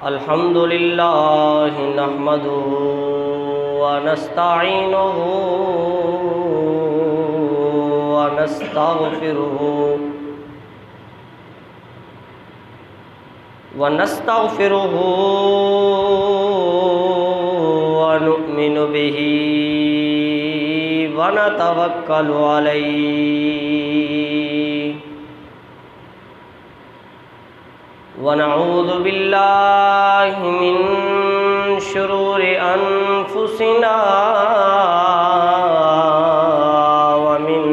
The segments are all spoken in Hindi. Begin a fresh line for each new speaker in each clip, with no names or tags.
अल्हम्दुलिल्लाह नहमदुहु व नस्तईनुहु व नस्तगफिरुहु व नु'मिनु बिही व नतवक्कलु अलैहि व नऊज़ु बिल्लाहि मिन शुरूरि अनफुसिना व मिन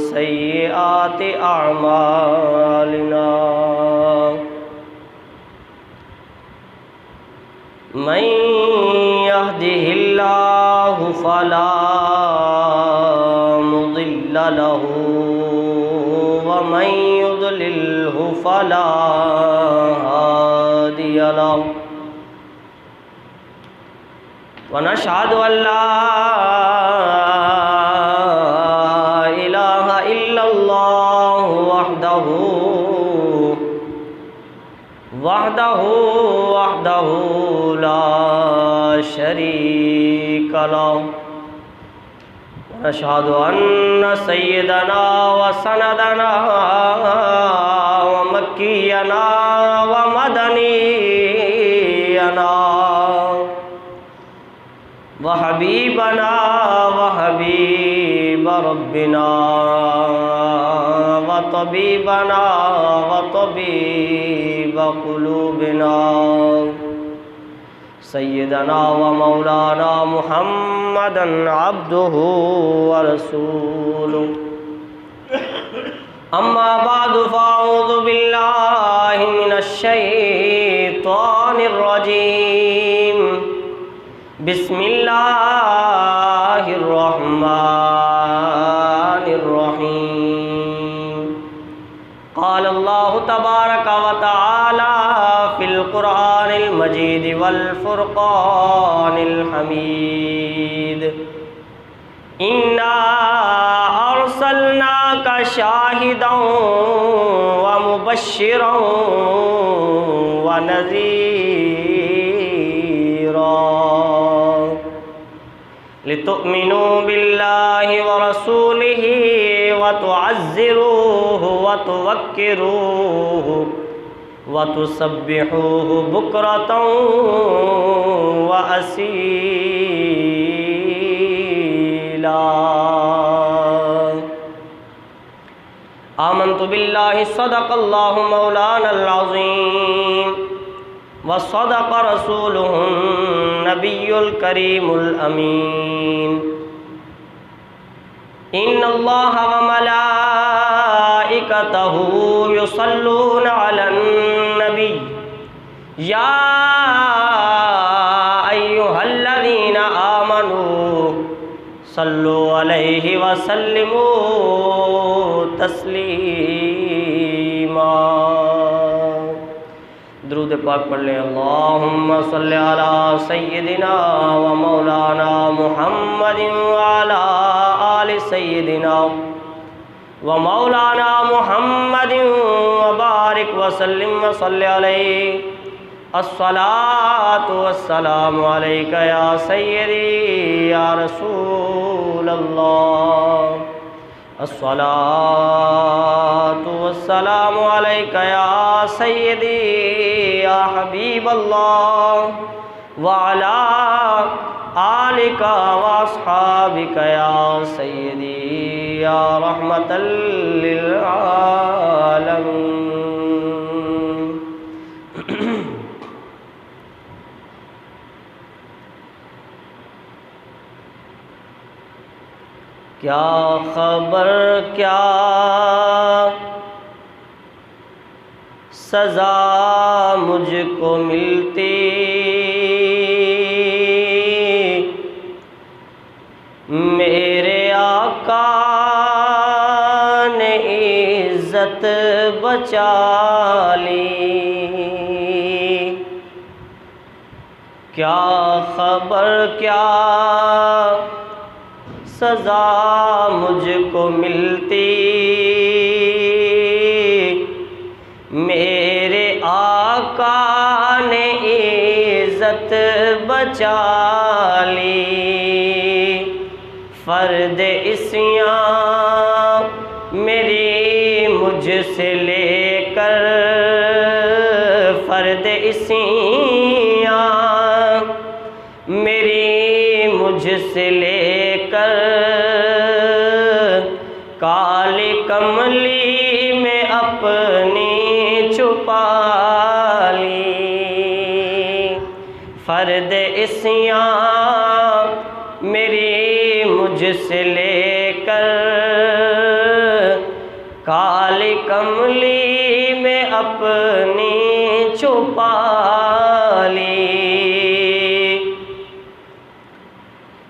सय्यिआति अअमालिना मन यहदिहिल्लाहु फला मुदिल्ल लहु व मन युद्लिल्हु फला हादिय लहु व नशहदु अल्ला इलाहा इल्लल्लाह वहदहु ला शरीक लहु नशहदु अन्न सय्यदना व सनदना व मक्कियना व मदनियना व हबीबना व हबीब रब्बिना व तबीबना व तबीब कुलूबिना सय्यदना व मौलाना मुहम्मदन अब्दुहु व रसूलुहु अम्मा बादु फ़अऊज़ु बिल्लाहि मिनश शैतानिर रजीम बिस्मिल्लाहिर रहमानिर रहीम क़ाल अल्लाहु तबारक व तआला फ़िल क़ुरआनिल मजीद वल फ़ुरक़ानिल हमीद इन्ना अर्सलनाका शाहिदन व मुबश्शिरन व नज़ीरा लितुअ्मिनू बिल्लाहि व रसूलिही व तुअज़्ज़िरूहु व तुवक्किरूहु व तुसब्बिहूहु बुक्रतन व असीला आमन्तु बिल्लाहि सदक़ल्लाहु मौलानल अज़ीम व सदक़ रसूलुहुन नबियुल करीमुल अमीन इन्नल्लाह व मलाइकतहु युसल्लूना अलन नबी या अय्युहल्लज़ीना आमनू सल्लु अलैहि व सल्लिमू तस्लीमा दुरूद पाक पढ़ लें। अल्लाहुम्मा सल्लि अला सय्यिदिना व मौलाना मुहम्मदिन व अला आलि सय्यिदिना व मौलाना मुहम्मदिन व बारिक व सल्लिम व सल्लि अलैहि अस्सलातु वस्सलामु अलैका या सय्यदी या रसूल अल्लाह अस्सलातु वस्सलामु अलैका या सय्यदी या हबीब अल्लाह व अला आलिका व अस्हाबिका या सय्यदी या रहमतल लिल आलमीन। क्या खबर क्या सज़ा मुझको मिलती मेरे आका ने इज़्ज़त बचा ली। क्या खबर क्या सज़ा मुझको मिलती मेरे आका ने इज्जत बचा ली। फर्द इस्यां मेरी मुझसे लेकर, फर्द इस्यां मेरी मुझसे लेकर, काली कमली में अपनी छुपा ली। फर्द इस्यां मेरी मुझसे लेकर, काली कमली में अपनी छुपा ली।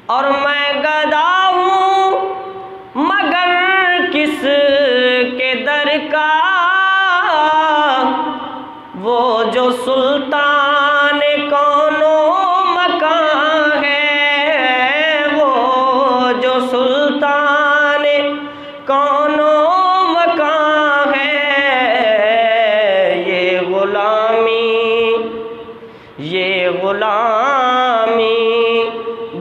और मैं गदा हूँ मगर किस के दर का, वो जो सुल्तान कौनो मकान है, वो जो सुल्तान कौनो मकान है। ये गुलामी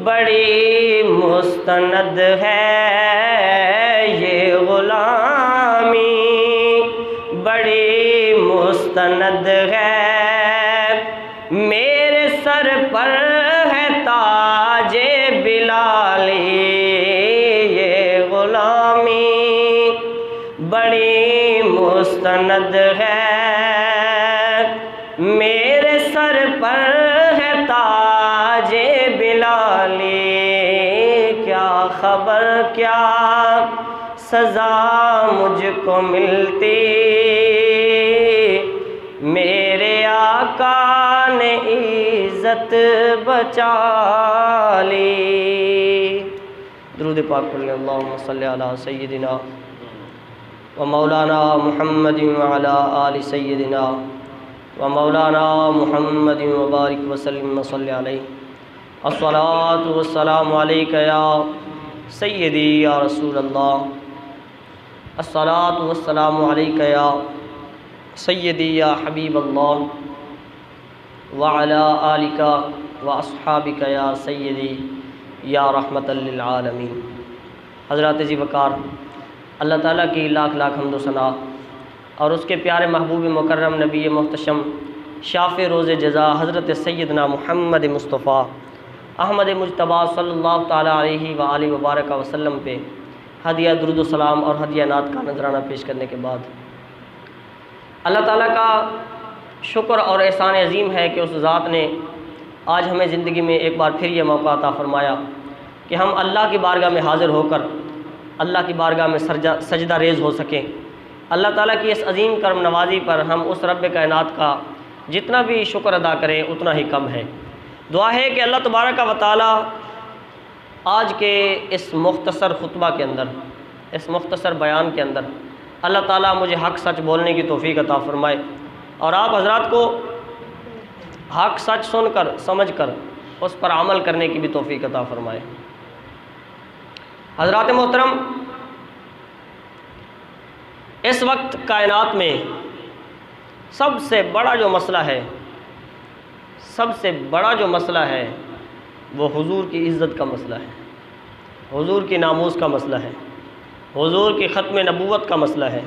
बड़ी मुस्तनद है, ये गुलामी बड़ी मुस्तनद है। मेरे सर पर है ताजे बिलाली, ये गुलामी बड़ी मुस्तनद है। मेरे सर पर है ताजे बिलाली, क्या खबर क्या सज़ा मुझको मिलती, मेरे आका ने इज़्ज़त बचा ली। दुरूद पाक पढ़ लें। अल्लाहुम्मा सल्लि अला सय्यिदिना व मौलाना मुहम्मदिन व अला आलि सय्यिदिना व मौलाना मुहम्मदिन व बारिक व सल्लिम व सल्लि अलैहि। अस्सलातु वस्सलामु अलैका या सय्यदी या रसूल अल्लाह। अस्सलातु वस्सलामु अलैका या सय्यदी या हबीब अल्लाह व अला आलिका व अस्हाबिका या सय्यदी या रहमतल लिल आलमीन। हज़रात जी वक़ार, अल्लाह ताला की लाख लाख हम्द व सना और उसके प्यारे महबूब मुकर्रम नबी मुहतशम शाफ़े रोज़े जज़ा हज़रत सैयदना मुहम्मद मुस्तफ़ा अहमद मुज्तबा सल्लल्लाहु ताला अलैहि व आलिहि व बारक वसल्लम पे हदिया दुरूद सलाम और हदिया नात का नजराना पेश करने के बाद अल्लाह ताला का शुक्र और एहसान अज़ीम है कि उस ज़ात ने आज हमें ज़िंदगी में एक बार फिर ये मौका अता फ़रमाया कि हम अल्लाह की बारगाह में हाज़िर होकर अल्लाह की बारगाह में सजदा रेज़ हो सकें। अल्लाह ताला की इस अज़ीम करम नवाज़ी पर हम उस रब्ब कायनात का जितना भी शुक्र अदा करें उतना ही कम है। दुआ है कि अल्लाह तबारक व तआला आज के इस मुख्तसर खुतबा के अंदर, इस मुख्तसर बयान के अंदर अल्लाह ताला मुझे हक़ सच बोलने की तौफ़ीक़ अता फ़रमाए और आप हज़रात को हक़ सच सुनकर समझकर उस पर अमल करने की भी तौफ़ीक़ अता फ़रमाए। हज़रात मोहतरम, इस वक्त कायनात में सबसे बड़ा जो मसला है, सबसे बड़ा जो मसला है वो हुजूर की इज़्ज़त का मसला है, हुजूर की नामूस का मसला है, हुजूर की ख़त्म नबूवत का मसला है,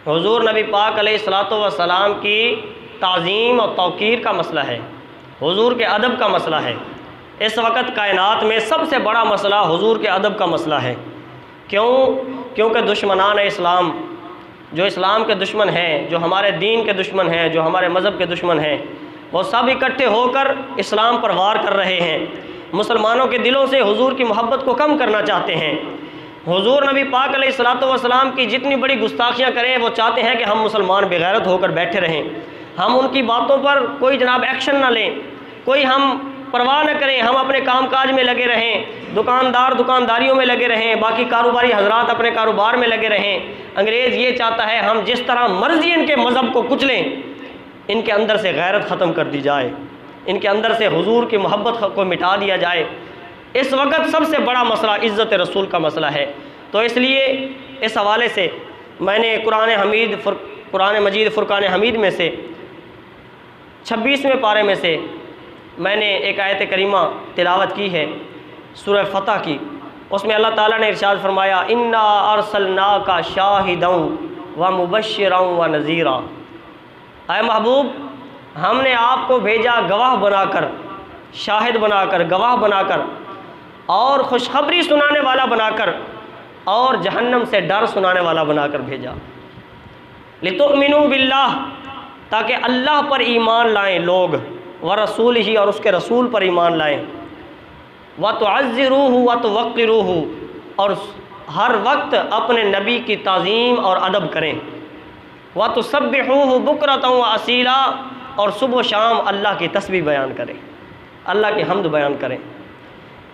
हुजूर नबी पाक अलैहिस्सलातु वस्सलाम की ताज़ीम और तौक़ीर का मसला है, हुजूर के अदब का मसला है। इस वक्त कायनात में सबसे बड़ा मसला हुजूर के अदब का मसला है। क्यों? क्योंकि दुश्मनान इस्लाम, जो इस्लाम के दुश्मन हैं, जो हमारे दीन के दुश्मन हैं, जो हमारे मज़हब के दुश्मन हैं, वो सब इकट्ठे होकर इस्लाम पर वार कर रहे हैं। मुसलमानों के दिलों से हुजूर की मोहब्बत को कम करना चाहते हैं। हुजूर नबी पाक अलैहिस्सलातु वस्सलाम की जितनी बड़ी गुस्ताखियाँ करें वो चाहते हैं कि हम मुसलमान बेगैरत होकर बैठे रहें, हम उनकी बातों पर कोई जनाब एक्शन ना लें, कोई हम परवाह न करें, हम अपने कामकाज में लगे रहें, दुकानदार दुकानदारियों में लगे रहें, बाकी कारोबारी हजरात अपने कारोबार में लगे रहें। अंग्रेज़ ये चाहता है हम जिस तरह मर्जी इनके मज़हब को कुचलें, इनके अंदर से गैरत ख़त्म कर दी जाए, इनके अंदर से हुजूर की मोहब्बत को मिटा दिया जाए। इस वक्त सबसे बड़ा मसला इज़्ज़त रसूल का मसला है। तो इसलिए इस हवाले से मैंने कुरान मजीद फ़ुरक़ान हमीद में से 26वें पारे में से मैंने एक आयत करीमा तिलावत की है सूरह फतह की। उसमें अल्लाह ताला ने इरशाद फरमाया, इन्ना अरसलनाका शाहिदन व मुबश्शिरन व नज़ीरा। आए महबूब, हमने आपको भेजा गवाह बनाकर, शाहिद बनाकर, गवाह बनाकर और खुशखबरी सुनाने वाला बनाकर और जहन्नम से डर सुनाने वाला बनाकर भेजा। लितुमिनु बिल्लाह, ताकि अल्लाह पर ईमान लाएं लोग, व रसूल ही, और उसके रसूल पर ईमान लाएं, व तुअज़्ज़िरूहु व तुवक़्क़िरूहु, और हर वक्त अपने नबी की ताज़ीम और अदब करें, व तुसब्बिहूहु बुकरतन व असीला, और सुबह शाम अल्लाह की तस्बीह बयान करें, अल्लाह की हम्द बयान करें।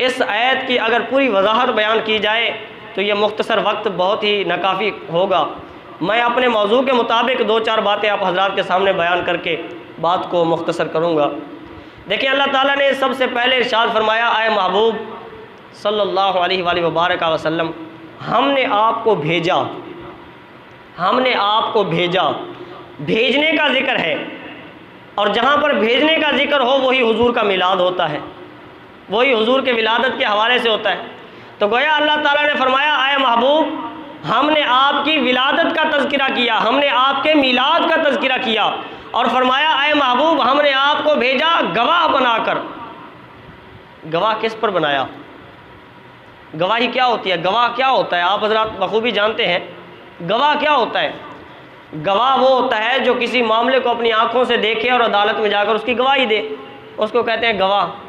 इस आयत की अगर पूरी वजाहत बयान की जाए तो ये मुख्तसर वक्त बहुत ही नाकाफ़ी होगा। मैं अपने मौजू के मुताबिक 2-4 बातें आप हज़रात के सामने बयान करके बात को मुख्तसर करूँगा। देखिए, अल्लाह ताला ने सबसे पहले इरशाद फरमाया, आए महबूब सल्लल्लाहु अलैहि वसल्लम, हमने आपको भेजा, हमने आपको भेजा। भेजने का जिक्र है, और जहाँ पर भेजने का जिक्र हो वही हुजूर का मिलाद होता है, वही हुजूर के विलादत के हवाले से होता है। तो गोया अल्लाह ताला ने फरमाया, आए महबूब, हमने आपकी विलादत का तज़किरा किया, हमने आपके मिलाद का तज़किरा किया, और फरमाया, आए महबूब, हमने आपको भेजा गवाह बनाकर। गवाह किस पर बनाया? गवाही क्या होती है? गवाह क्या होता है? आप हज़रात बखूबी जानते हैं गवाह क्या होता है। गवाह वो होता है जो किसी मामले को अपनी आँखों से देखे और अदालत में जाकर उसकी गवाही दे, उसको कहते हैं गवाह।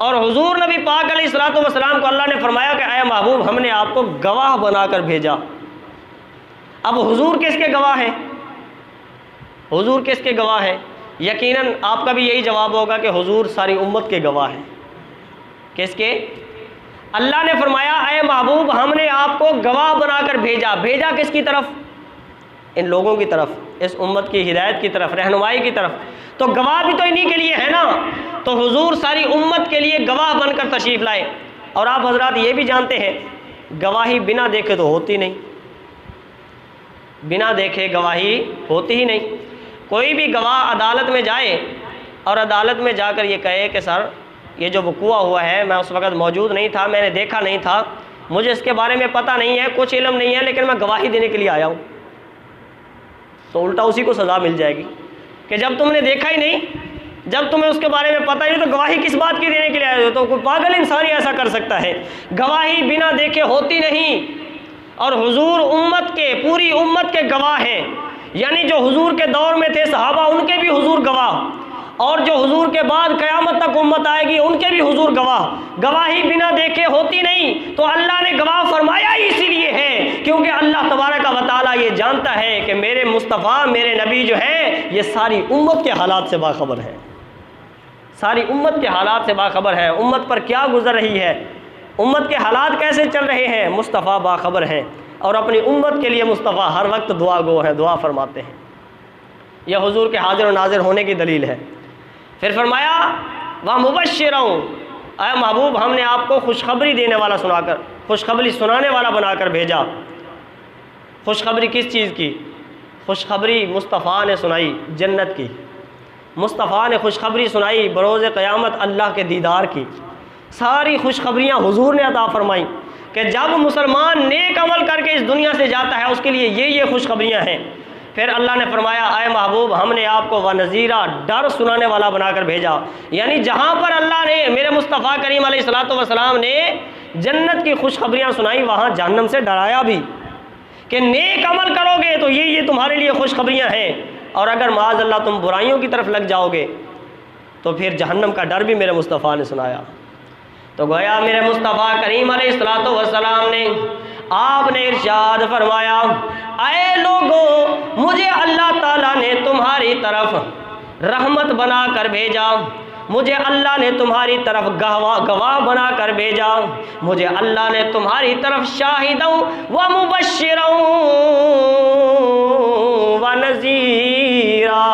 और हुजूर नबी पाक अलैहिस्सलातु वस्सलाम को अल्लाह ने फरमाया कि आए महबूब, हमने आपको गवाह बनाकर भेजा। अब हुजूर किसके गवाह हैं? हुजूर किसके गवाह हैं? यकीनन आपका भी यही जवाब होगा कि हुजूर सारी उम्मत के गवाह हैं। किसके? अल्लाह ने फरमाया, आए महबूब, हमने आपको गवाह बनाकर भेजा। भेजा किसकी तरफ? इन लोगों की तरफ, इस उम्मत की हिदायत की तरफ, रहनुमाई की तरफ। तो गवाह भी तो इन्हीं के लिए है ना। तो हुजूर सारी उम्मत के लिए गवाह बनकर तशरीफ़ लाए। और आप हजरात ये भी जानते हैं, गवाही बिना देखे तो होती नहीं, बिना देखे गवाही होती ही नहीं। कोई भी गवाह अदालत में जाए और अदालत में जाकर ये कहे कि सर, ये जो वक़ूआ हुआ है, मैं उस वक़्त मौजूद नहीं था, मैंने देखा नहीं था, मुझे इसके बारे में पता नहीं है, कुछ इल्म नहीं है, लेकिन मैं गवाही देने के लिए आया हूँ, तो उल्टा उसी को सज़ा मिल जाएगी कि जब तुमने देखा ही नहीं, जब तुम्हें उसके बारे में पता ही नहीं, तो गवाही किस बात की देने के लिए आए हो? तो कोई पागल इंसान ही ऐसा कर सकता है। गवाही बिना देखे होती नहीं। और हुजूर उम्मत के, पूरी उम्मत के गवाह हैं। यानी जो हुजूर के दौर में थे सहाबा, उनके भी हुजूर गवाह, और जो हुजूर के बाद क़यामत तक उम्मत आएगी उनके भी हुजूर गवाह। गवाही बिना देखे होती नहीं। तो अल्लाह ने गवाह फरमाया ही इसीलिए है क्योंकि अल्लाह तबारक व तआला ये जानता है कि मेरे मुस्तफ़ा, मेरे नबी जो है, ये सारी उम्मत के हालात से बाखबर है, सारी उम्मत के हालात से बाखबर है। उम्मत पर क्या गुजर रही है, उम्मत के हालात कैसे चल रहे हैं, मुस्तफ़ा बाखबर हैं। और अपनी उम्मत के लिए मुस्तफ़ा हर वक्त दुआ गो है, दुआ फरमाते हैं। यह हुजूर के हाजिर और नाजिर होने की दलील है। फिर फरमाया, वह मुबश्शिरun, आए महबूब, हमने आपको खुशखबरी देने वाला सुनाकर, खुशखबरी सुनाने वाला बनाकर भेजा। खुशखबरी किस चीज़ की? खुशखबरी मुस्तफ़ा ने सुनाई जन्नत की। मुस्तफ़ा ने खुशखबरी सुनाई बरोज़ क़यामत अल्लाह के दीदार की। सारी खुशखबरियाँ हुजूर ने अता फरमाई कि जब मुसलमान नेक अमल करके इस दुनिया से जाता है उसके लिए ये खुशखबरियाँ हैं। फिर अल्लाह ने फरमाया, आए महबूब, हमने आपको व नज़ीरा, डर सुनाने वाला बनाकर भेजा। यानी जहाँ पर अल्लाह ने, मेरे मुस्तफ़ा करीम अलैहिस्सलातु वस्सलाम ने जन्नत की खुशखबरियाँ सुनाई, वहाँ जहन्नम से डराया भी कि नेक अमल करोगे तो ये तुम्हारे लिए खुशखबरियाँ हैं, और अगर माज़ अल्लाह तुम बुराइयों की तरफ लग जाओगे तो फिर जहन्नम का डर भी मेरे मुस्तफ़ा ने सुनाया। तो गोया मेरे मुस्तफ़ा करीम अलैहिस्सलातु वस्सलाम ने, आपने इरशाद फरमाया, आए लोगों, मुझे अल्लाह ताला ने तुम्हारी तरफ रहमत बना कर भेजा, मुझे अल्लाह ने तुम्हारी तरफ गवाह बना कर भेजा, मुझे अल्लाह ने तुम्हारी तरफ शाहिदों व मुबश्शिरों व नज़ीरा,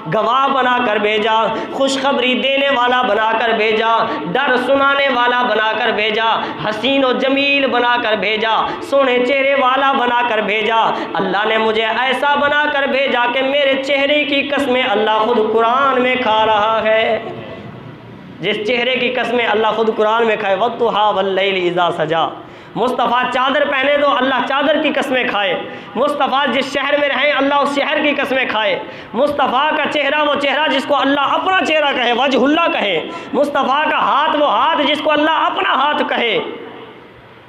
गवाह बनाकर भेजा, खुशखबरी देने वाला बनाकर भेजा, डर सुनाने वाला बनाकर भेजा, हसीन और जमील बनाकर भेजा, सोने चेहरे वाला बनाकर भेजा। अल्लाह ने मुझे ऐसा बनाकर भेजा कि मेरे चेहरे की कसमें अल्लाह खुद कुरान में खा रहा है। जिस चेहरे की कसमें अल्लाह खुद कुरान में खाए, वद्दुहा वल्लैल इज़ा सजा। मुस्तफ़ा चादर पहने तो अल्लाह चादर की कसमें खाए। मुस्तफ़ा जिस शहर में रहें अल्लाह उस शहर की कसमें खाए। मुस्तफ़ा का चेहरा वो चेहरा जिसको अल्लाह अपना चेहरा कहे, वजहुल्लाह कहे। मुस्तफ़ा का हाथ वो हाथ जिसको अल्लाह अपना हाथ कहे।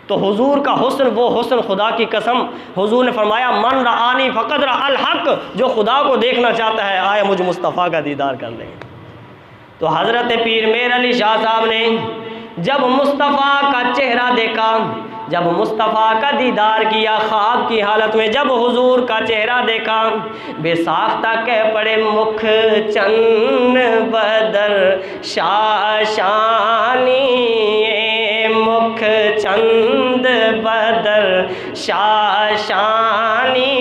तो हुजूर का हुस्न वो हुस्न, खुदा की कसम हुजूर ने फरमाया मन रआनी फ़क़द रअल हक़, जो खुदा को देखना चाहता है आया मुझ मुस्तफ़ा का दीदार कर ले। तो हज़रत पीर मेर अली शाह साहब ने जब मुस्तफ़ा का चेहरा देखा, जब मुस्तफ़ा का दीदार किया ख्वाब की हालत में, जब हुजूर का चेहरा देखा, बेसाख्ता कह पड़े मुख चंद बदर शाशानी, मुख चंद बदर शाशानी,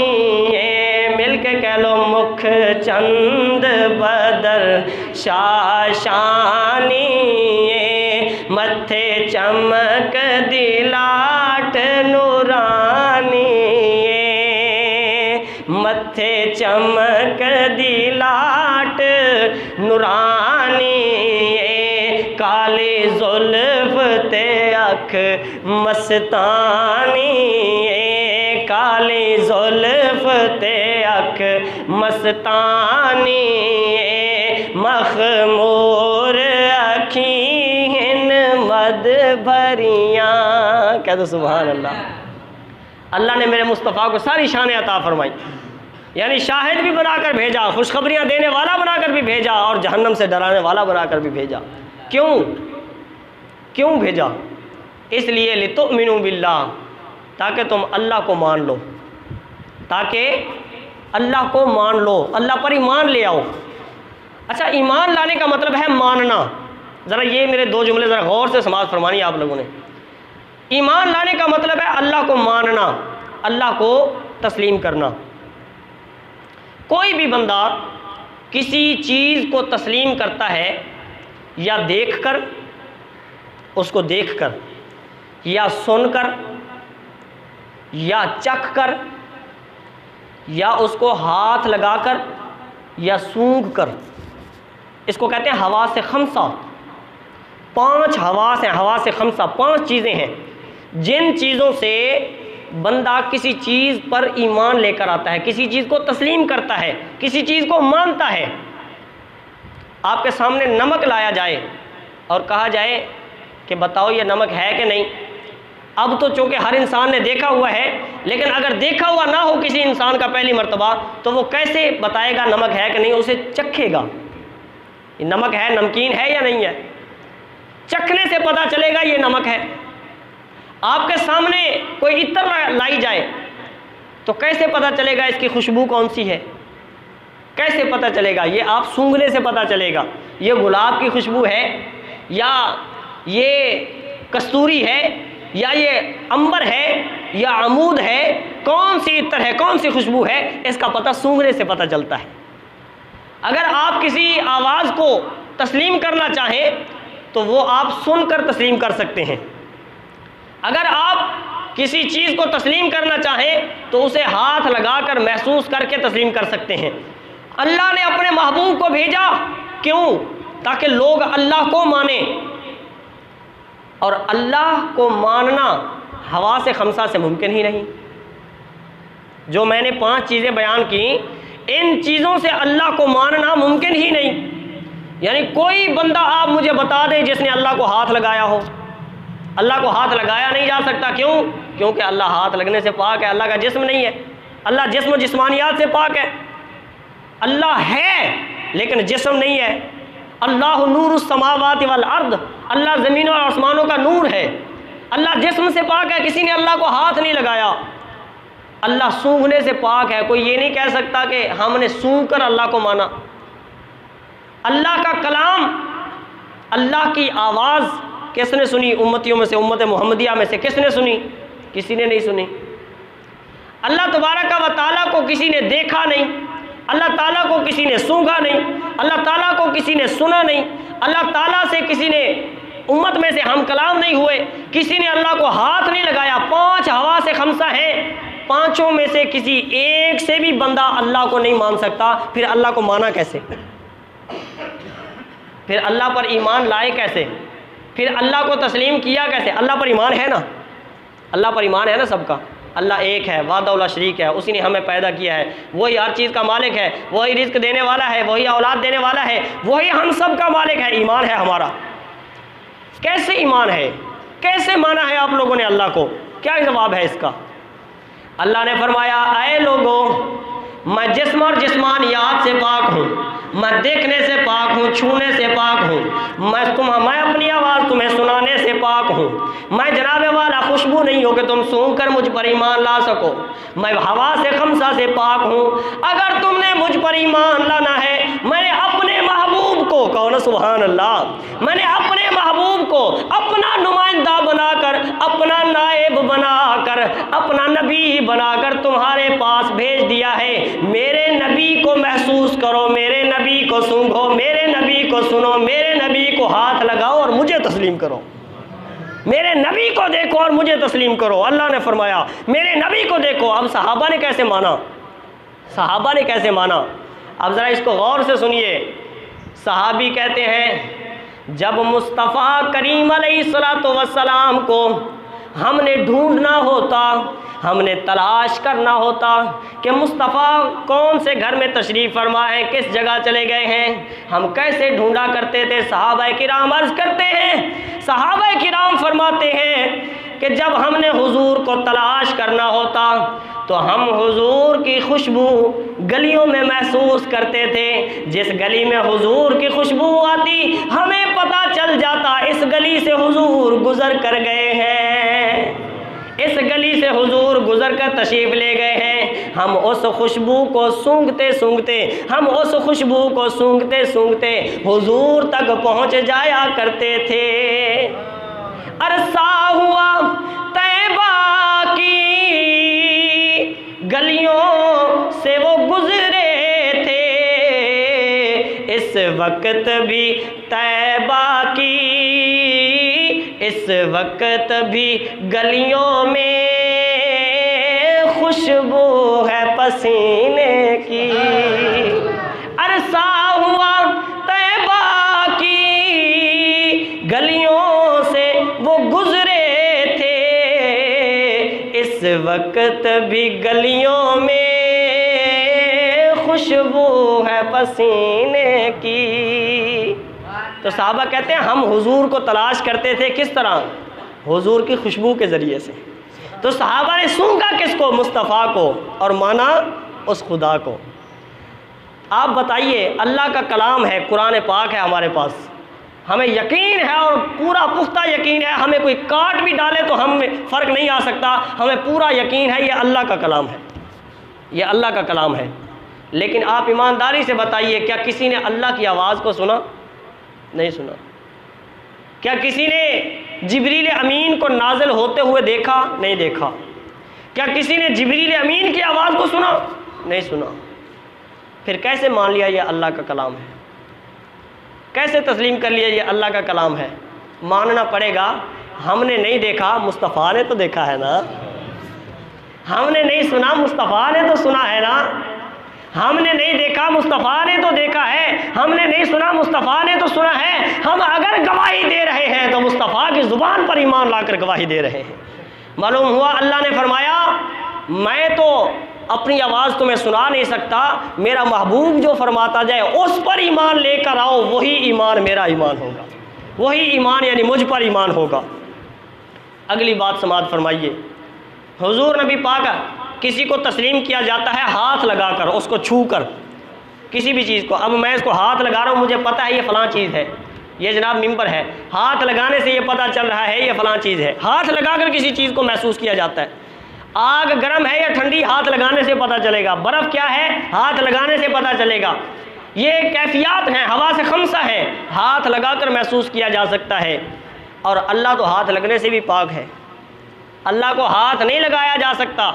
मिलके कह लो मुख चंद बदर शाशानी, मत्थे चमक दिलाट नूरानी, मत्थे चमक दिलाट नूरानी, काली जुल्फ ते अख मस्तानी, काली जुल्फ ते अख मस्तानी, मखमूर अखीन मद भरियाँ। कह दो सुभान अल्लाह। अल्लाह ने मेरे मुस्तफ़ा को सारी शान अता फरमाई, यानी शाहिद भी बनाकर भेजा, खुशखबरियाँ देने वाला बनाकर भी भेजा और जहन्नम से डराने वाला बनाकर भी भेजा। क्यों क्यों भेजा? इसलिए लितुमिनु बिल्लाह, ताकि तुम अल्लाह को मान लो, ताकि अल्लाह को मान लो, अल्लाह पर ईमान ले आओ। अच्छा, ईमान लाने का मतलब है मानना। ज़रा ये मेरे दो जुमले ज़रा गौर से समाअत फरमानी आप लोगों ने। ईमान लाने का मतलब है अल्लाह को मानना, अल्लाह को तस्लीम करना। कोई भी बंदा किसी चीज़ को तस्लीम करता है या देखकर, उसको देखकर या सुनकर या चखकर या उसको हाथ लगाकर या सूंघकर, इसको कहते हैं हवा से खमसा। 5 हवास हैं, हवा से खमसा 5 चीज़ें हैं जिन चीज़ों से बंदा किसी चीज़ पर ईमान लेकर आता है, किसी चीज़ को तस्लीम करता है, किसी चीज़ को मानता है। आपके सामने नमक लाया जाए और कहा जाए कि बताओ ये नमक है कि नहीं। अब तो चूँकि हर इंसान ने देखा हुआ है, लेकिन अगर देखा हुआ ना हो किसी इंसान का पहली मर्तबा, तो वो कैसे बताएगा नमक है कि नहीं? उसे चखेगा, ये नमक है, नमकीन है या नहीं है। चखने से पता चलेगा ये नमक है। आपके सामने कोई इत्र लाई जाए तो कैसे पता चलेगा इसकी खुशबू कौन सी है? कैसे पता चलेगा? ये आप सूंघने से पता चलेगा ये गुलाब की खुशबू है या ये कस्तूरी है या ये अंबर है या अमूद है, कौन सी इत्र है, कौन सी खुशबू है, इसका पता सूंघने से पता चलता है। अगर आप किसी आवाज़ को तस्लीम करना चाहें तो वो आप सुनकर तस्लीम कर सकते हैं। अगर आप किसी चीज़ को तस्लीम करना चाहें तो उसे हाथ लगाकर महसूस करके तस्लीम कर सकते हैं। अल्लाह ने अपने महबूब को भेजा, क्यों? ताकि लोग अल्लाह को माने। और अल्लाह को मानना हवा से खमसा से मुमकिन ही नहीं। जो मैंने 5 चीज़ें बयान की, इन चीज़ों से अल्लाह को मानना मुमकिन ही नहीं। यानी कोई बंदा आप मुझे बता दे जिसने अल्लाह को हाथ लगाया हो। अल्लाह को हाथ लगाया नहीं जा सकता। क्यों? क्योंकि अल्लाह हाथ लगने से पाक है, अल्लाह का जिस्म नहीं है, अल्लाह जिस्म जिस्मानियात से पाक है। अल्लाह है लेकिन जिस्म नहीं है। अल्लाह नूरुस समावाति वल अर्द, अल्लाह ज़मीनों और आसमानों का नूर है। अल्लाह जिस्म से पाक है, किसी ने अल्लाह को हाथ नहीं लगाया। अल्लाह सूंघने से पाक है, कोई ये नहीं कह सकता कि हमने सूंघ कर अल्लाह को माना। अल्लाह का कलाम, अल्लाह की आवाज़ किसने सुनी? उम्मतियों में से, उम्मत मोहम्मदिया में से किसने सुनी? किसी ने नहीं सुनी। अल्लाह तबारक व तआला को किसी ने देखा नहीं, अल्लाह ताला को किसी ने सूंघा नहीं, अल्लाह ताला को किसी ने सुना नहीं, अल्लाह ताला से किसी ने उम्मत में से हम कलाम नहीं हुए, किसी ने अल्लाह को हाथ नहीं लगाया। 5 हवा से खमसा है, पांचों में से किसी एक से भी बंदा अल्लाह को नहीं मान सकता, फिर अल्लाह को माना कैसे? फिर अल्लाह पर ईमान लाए कैसे? फिर अल्लाह को तस्लीम किया कैसे? अल्लाह पर ईमान है ना, अल्लाह पर ईमान है ना सबका। अल्लाह एक है, वाहदहुल शरीक है, उसी ने हमें पैदा किया है, वही हर चीज़ का मालिक है, वही रिज्क देने वाला है, वही औलाद देने वाला है, वही हम सब का मालिक है। ईमान है हमारा। कैसे ईमान है? कैसे माना है आप लोगों ने अल्लाह को? क्या जवाब है इसका? अल्लाह ने फरमाया, ऐ लोगों, मैं जिस्म और जिस्मानियात से पाक हूँ, मैं देखने से पाक हूँ, छूने से पाक हूँ, मैं अपनी आवाज़ तुम्हें सुनाने से पाक हूँ, मैं जनाबे वाला खुशबू नहीं हो कि तुम सूंघ कर मुझ पर ईमान ला सको, मैं हवा से खमसा से पाक हूँ। अगर तुमने मुझ पर ईमान लाना है, मैंने अपने महबूब को, कौन सुभान अल्लाह, मैंने अपने महबूब को अपना नुमाइंदा बनाकर, अपना नायब बनाकर, अपना नबी बनाकर तुम्हारे पास भेज दिया है। मेरे नबी को महसूस करो, मेरे नबी को सूंघो, मेरे नबी को सुनो, मेरे नबी को हाथ लगाओ और मुझे तस्लीम करो, मेरे नबी को देखो और मुझे तस्लीम करो। अल्लाह ने फरमाया मेरे नबी को देखो। अब सहाबा ने कैसे माना? सहाबा ने कैसे माना? अब ज़रा इसको गौर से सुनिए। सहाबी कहते हैं, जब मुस्तफ़ा करीम अलैहिस्सलातु वस्सलाम को हमने ढूंढना होता, हमने तलाश करना होता कि मुस्तफ़ा कौन से घर में तशरीफ़ फरमा है, किस जगह चले गए हैं, हम कैसे ढूंढा करते थे। सहाबा किराम अर्ज़ करते हैं, सहाबा किराम फरमाते हैं कि जब हमने हुजूर को तलाश करना होता तो हम हुजूर की खुशबू गलियों में महसूस करते थे। जिस गली में हुजूर की खुशबू आती, हमें पता चल जाता इस गली से हुजूर गुज़र कर गए हैं, इस गली से हुजूर गुज़र कर तशरीफ़ ले गए हैं। हम उस खुशबू को सूंघते सूंघते, हम उस खुशबू को सूंघते सूंघते हुजूर तक पहुँच जाया करते थे। अरसा हुआ तैबा की गलियों से वो गुजरे थे, इस वक्त भी तैबा की, इस वक्त भी गलियों में खुशबू है पसीने की। अरसा हुआ तैबा की गलियों से वो गुजरे थे, इस वक्त भी गलियों में खुशबू है पसीने की। तो साहबा कहते हैं हम हुजूर को तलाश करते थे, किस तरह? हुजूर की खुशबू के ज़रिए से। तो साहबा ने सूंघा किसको? मुस्तफ़ा को, और माना उस खुदा को। आप बताइए, अल्लाह का कलाम है, कुरान पाक है हमारे पास, हमें यकीन है और पूरा पुख्ता यकीन है, हमें कोई काट भी डाले तो हम फ़र्क नहीं आ सकता, हमें पूरा यकीन है ये अल्लाह का कलाम है, ये अल्लाह का कलाम है। लेकिन आप ईमानदारी से बताइए, क्या किसी ने अल्लाह की आवाज़ को सुना? नहीं सुना। क्या किसी ने जिब्रील अमीन को नाज़िल होते हुए देखा? नहीं देखा। क्या किसी ने जिब्रील अमीन की आवाज़ को सुना? नहीं सुना। फिर कैसे मान लिया ये अल्लाह का कलाम है? कैसे तस्लीम कर लिया ये अल्लाह का कलाम है? मानना पड़ेगा। हमने नहीं देखा, मुस्तफ़ा ने तो देखा है ना। हमने नहीं सुना, मुस्तफ़ा ने तो सुना है ना। हमने नहीं देखा, मुस्तफ़ा ने तो देखा है। हमने नहीं सुना, मुस्तफ़ा ने तो सुना है। हम अगर गवाही दे रहे हैं तो मुस्तफ़ा की ज़ुबान पर ईमान लाकर गवाही दे रहे हैं। मालूम हुआ अल्लाह ने फरमाया मैं तो अपनी आवाज़ तुम्हें सुना नहीं सकता, मेरा महबूब जो फरमाता जाए उस पर ईमान लेकर आओ, वही ईमान मेरा ईमान होगा, वही ईमान यानी मुझ पर ईमान होगा। अगली बात समाअत फरमाइए। हुजूर नबी पाक किसी को तस्लीम किया जाता है हाथ लगाकर, उसको छू कर, किसी भी चीज़ को। अब मैं इसको हाथ लगा रहा हूँ, मुझे पता है ये फ़लाँ चीज़ है, ये जनाब मिंबर है, हाथ लगाने से ये पता चल रहा है ये फ़लाँ चीज़ है। हाथ लगाकर किसी चीज़ को महसूस किया जाता है। आग गर्म है या ठंडी, हाथ लगाने से पता चलेगा। बर्फ़ क्या है, हाथ लगाने से पता चलेगा। ये कैफियत हैं, हवा से खमसा है, हाथ लगाकर महसूस किया जा सकता है। और अल्लाह तो हाथ लगने से भी पाक है, अल्लाह को हाथ नहीं लगाया जा सकता।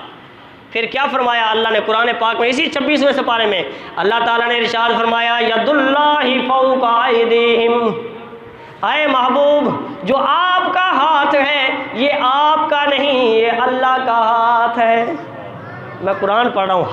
फिर क्या फरमाया अल्लाह ने कुरान पाक में, इसी 26वें सिपारे में अल्लाह ताला ने इरशाद फरमाया, यदुल्लाहि फौका अयदीहिम, आए महबूब जो आपका हाथ है ये आपका नहीं, ये अल्लाह का हाथ है। मैं कुरान पढ़ रहा हूँ,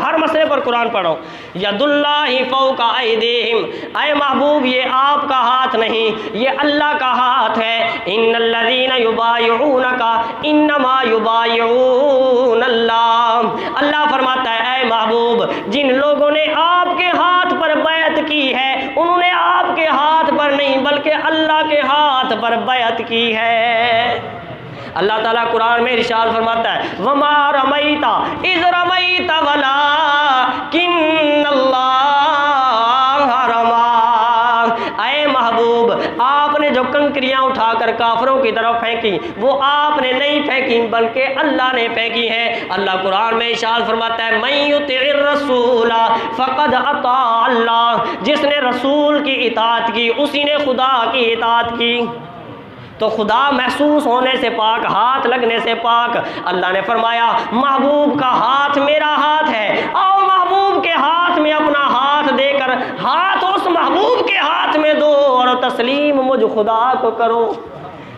हर मसले पर कुरान पढ़ रहा हूँ। यदुल्लाहि फौका अयदीहिम, आए महबूब ये आपका हाथ नहीं, ये अल्लाह का हाथ है। इन्नल्लज़ीना युबायिऊनका इन्नमा युबायिऊन अल्लाह, अल्लाह फरमाता है आए महबूब जिन लोगों ने आपके हाथ पर बैत की है उन्होंने आपके हाथ पर नहीं बल्कि अल्लाह के हाथ पर बैत की है। अल्लाह ताला कुरान में इरशाद फरमाता है, वमा रमैता इज़ रमैता वलाकिन्नल्लाह रमा, आए महबूब आपने जो कंकरियाँ उठाकर काफरों की तरफ फेंकी वो आपने नहीं फेंकी बल्कि अल्लाह ने फेंकी है। अल्लाह कुरान में इरशाद फरमाता है, मैं युतिइर रसूला फ़क़द अता अल्लाह, जिसने रसूल की इताअत की उसी ने खुदा की इताअत की। तो खुदा महसूस होने से पाक, हाथ लगने से पाक। अल्लाह ने फरमाया महबूब का हाथ मेरा हाथ है, आओ महबूब के हाथ में अपना हाथ देकर हाथ उस महबूब के हाथ में दो और तस्लीम मुझ खुदा को करो,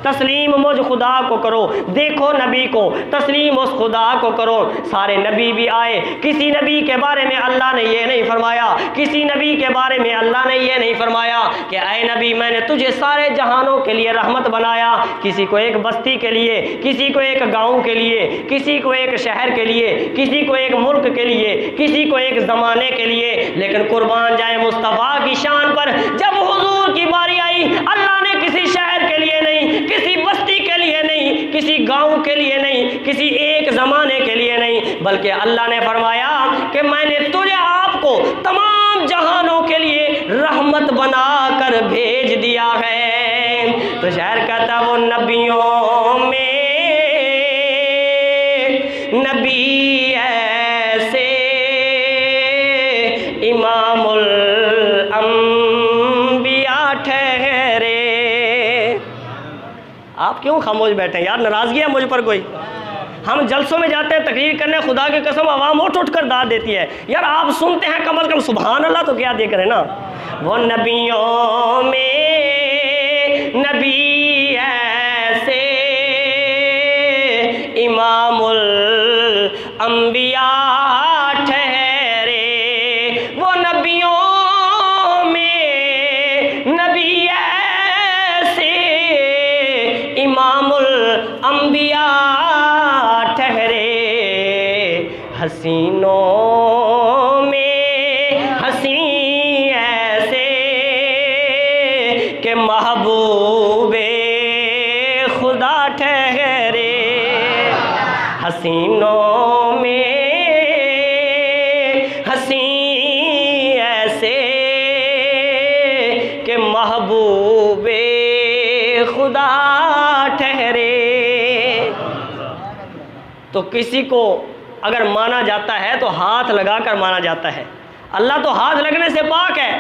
तस्लीम मुझ खुदा को करो। देखो नबी को, तस्लीम उस खुदा को करो। सारे नबी भी आए, किसी नबी के बारे में अल्लाह ने ये नहीं फरमाया, किसी नबी के बारे में अल्लाह ने ये नहीं फरमाया कि ऐ नबी मैंने तुझे सारे जहानों के लिए रहमत बनाया। किसी को एक बस्ती के लिए, किसी को एक गाँव के लिए, किसी को एक शहर के लिए, किसी को एक मुल्क के लिए, किसी को एक ज़माने के लिए। लेकिन कुर्बान जाए मुस्तफ़ा की शान पर, जब हुजूर की बारी आई अल्लाह ने किसी शहर के लिए नहीं, किसी बस्ती के लिए नहीं, किसी गांव के लिए नहीं, किसी एक ज़माने के लिए नहीं, बल्कि अल्लाह ने फरमाया कि मैंने तुझे आपको तमाम जहानों के लिए रहमत बनाकर भेज दिया है। तो शायर कहता वो नबियों में नबी ऐसे इमामुल अंबिया ठहरे। आप क्यों खामोश बैठे हैं यार, नाराज़गी है मुझ पर कोई? हम जलसों में जाते हैं तकरीर करने, खुदा की कसम आवाम उठ कर दाद देती है यार, आप सुनते हैं कम अज़ कम सुभान अल्लाह तो क्या देख रहे हैं ना। वो नबियों में नबी ऐसे इमामुल अंबिया ठहरे, वो नबियों में नबी ऐसे इमामुल अंबिया ठहरे। हसीनों में हसी ऐसे के महबूबे खुदा ठहरे। हसीनों में हसी ऐसे के महबूबे खुदा ठहरे। तो किसी को अगर माना जाता है तो हाथ लगाकर माना जाता है। अल्लाह तो हाथ लगने से पाक है।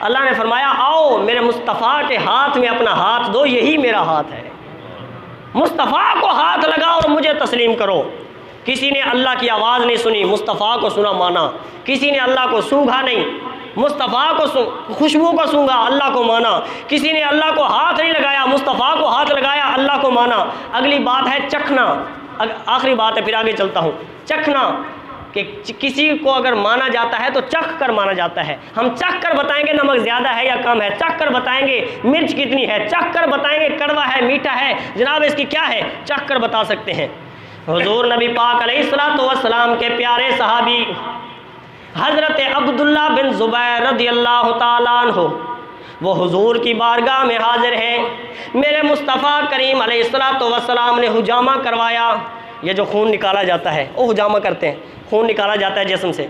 अल्लाह ने फरमाया आओ मेरे मुस्तफ़ा के हाथ में अपना हाथ दो, यही मेरा हाथ है। मुस्तफ़ा को हाथ लगाओ और मुझे तस्लीम करो। किसी ने अल्लाह की आवाज़ नहीं सुनी, मुस्तफ़ा को सुना माना। किसी ने अल्लाह को सूंघा नहीं, मुस्तफ़ा को खुशबू को सूंघा, अल्लाह को माना। किसी ने अल्लाह को हाथ नहीं लगाया, मुस्तफ़ा को हाथ लगाया, अल्लाह को माना। अगली बात है चखना, आखिरी बात है फिर आगे चलता हूँ। चखना कि किसी को अगर माना जाता है तो चख कर माना जाता है। हम चख कर बताएंगे नमक ज़्यादा है या कम है, चख कर बताएंगे मिर्च कितनी है, चख कर बताएंगे कड़वा है मीठा है, जनाब इसकी क्या है, चख कर बता सकते हैं। हुजूर नबी पाक अलैहिस्सलातु वस्सलाम के प्यारे सहाबी हज़रत अब्दुल्ला बिन ज़ुबैर रज़ियल्लाहु ताला अन्हु वो हुजूर की बारगाह में हाजिर हैं। मेरे मुस्तफ़ा करीम अलैहिस्सलातु वस्सलाम ने हुजामा करवाया। ये जो खून निकाला जाता है वो हुजामा करते हैं, खून निकाला जाता है जिस्म से,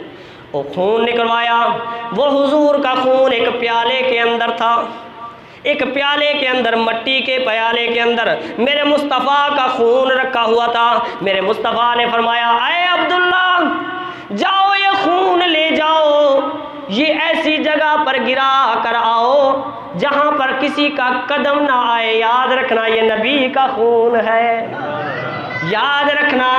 वो खून निकलवाया। वो हुजूर का खून एक प्याले के अंदर था, एक प्याले के अंदर, मट्टी के प्याले के अंदर मेरे मुस्तफ़ा का खून रखा हुआ था। मेरे मुस्तफ़ा ने फरमाया ऐ अब्दुल्ला जाओ ये खून ले जाओ, ये ऐसी जगह पर गिरा कर आओ जहाँ पर किसी का कदम ना आए। याद रखना ये नबी का खून है। याद रखना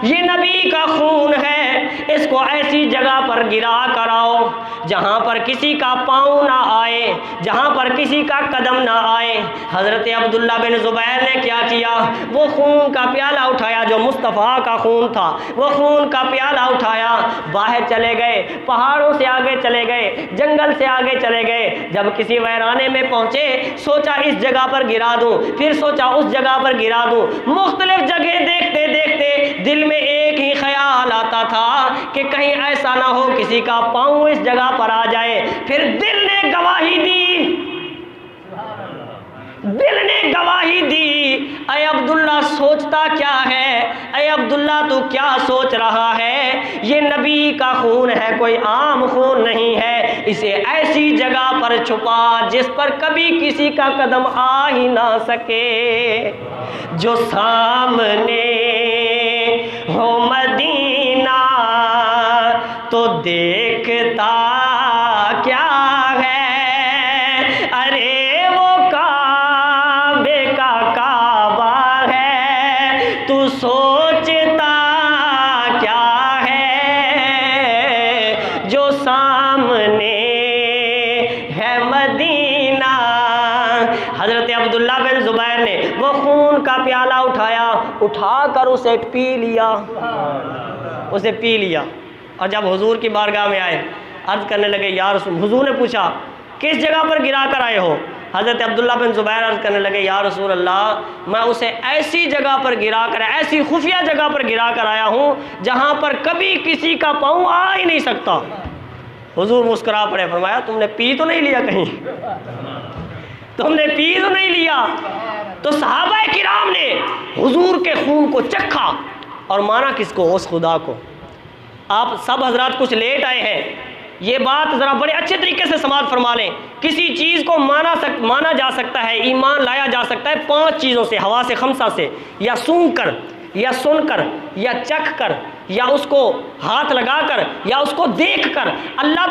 ये नबी का खून है, इसको ऐसी जगह पर गिरा कराओ जहाँ पर किसी का पाँव ना आए, जहाँ पर किसी का कदम ना आए। हज़रत अब्दुल्ला बिन ज़ुबैर ने क्या किया, वो खून का प्याला उठाया जो मुस्तफ़ा का खून था, वो खून का प्याला उठाया, बाहर चले गए, पहाड़ों से आगे चले गए, जंगल से आगे चले गए। जब किसी वैराने में पहुँचे, सोचा इस जगह पर गिरा दूँ, फिर सोचा उस जगह पर गिरा दूँ। मुख्तलिफ जगह देखते देखते दिल में एक ही ख्याल आता था कि कहीं ऐसा ना हो किसी का पाँव इस जगह पर आ जाए। फिर दिल ने गवाही दी, दिल ने गवाही दी। अय अब्दुल्ला सोचता क्या है, अय अब्दुल्ला तू क्या सोच रहा है, ये नबी का खून है, कोई आम खून नहीं है। इसे ऐसी जगह पर छुपा जिस पर कभी किसी का कदम आ ही ना सके, जो सामने हो मदीना तो देखता क्या है। अरे वो काबे का काबा है, तू सोचता क्या है, जो सामने है मदीना। हज़रत अब्दुल्ला बिन ज़ुबैर ने वो खून का प्याला उठाया, उठाकर उसे पी लिया, उसे पी लिया। और जब हुजूर की बारगाह में आए, अर्ज़ करने लगे या रसूल, हुजूर ने पूछा किस जगह पर गिरा कर आए हो। हज़रत अब्दुल्ला बिन ज़ुबैर अर्ज़ करने लगे या रसूल अल्लाह, मैं उसे ऐसी जगह पर गिरा कर, ऐसी खुफिया जगह पर गिरा कर आया हूँ जहाँ पर कभी किसी का पाँव आ ही नहीं सकता। हुजूर मुस्कुरा पड़े, फरमाया तुमने पी तो नहीं लिया कहीं, तुमने पी तो नहीं लिया। तो सहाबा किराम ने हुजूर के खून को चखा और माना किसको, उस खुदा को। आप सब हजरात कुछ लेट आए हैं, ये बात ज़रा बड़े अच्छे तरीके से समाप्त फरमा लें। किसी चीज़ को माना जा सकता है, ईमान लाया जा सकता है 5 चीज़ों से, हवा से, खमसा से, या सूंघ कर, या सुनकर, या चख कर, या उसको हाथ लगाकर, या उसको देख कर। अल्लाह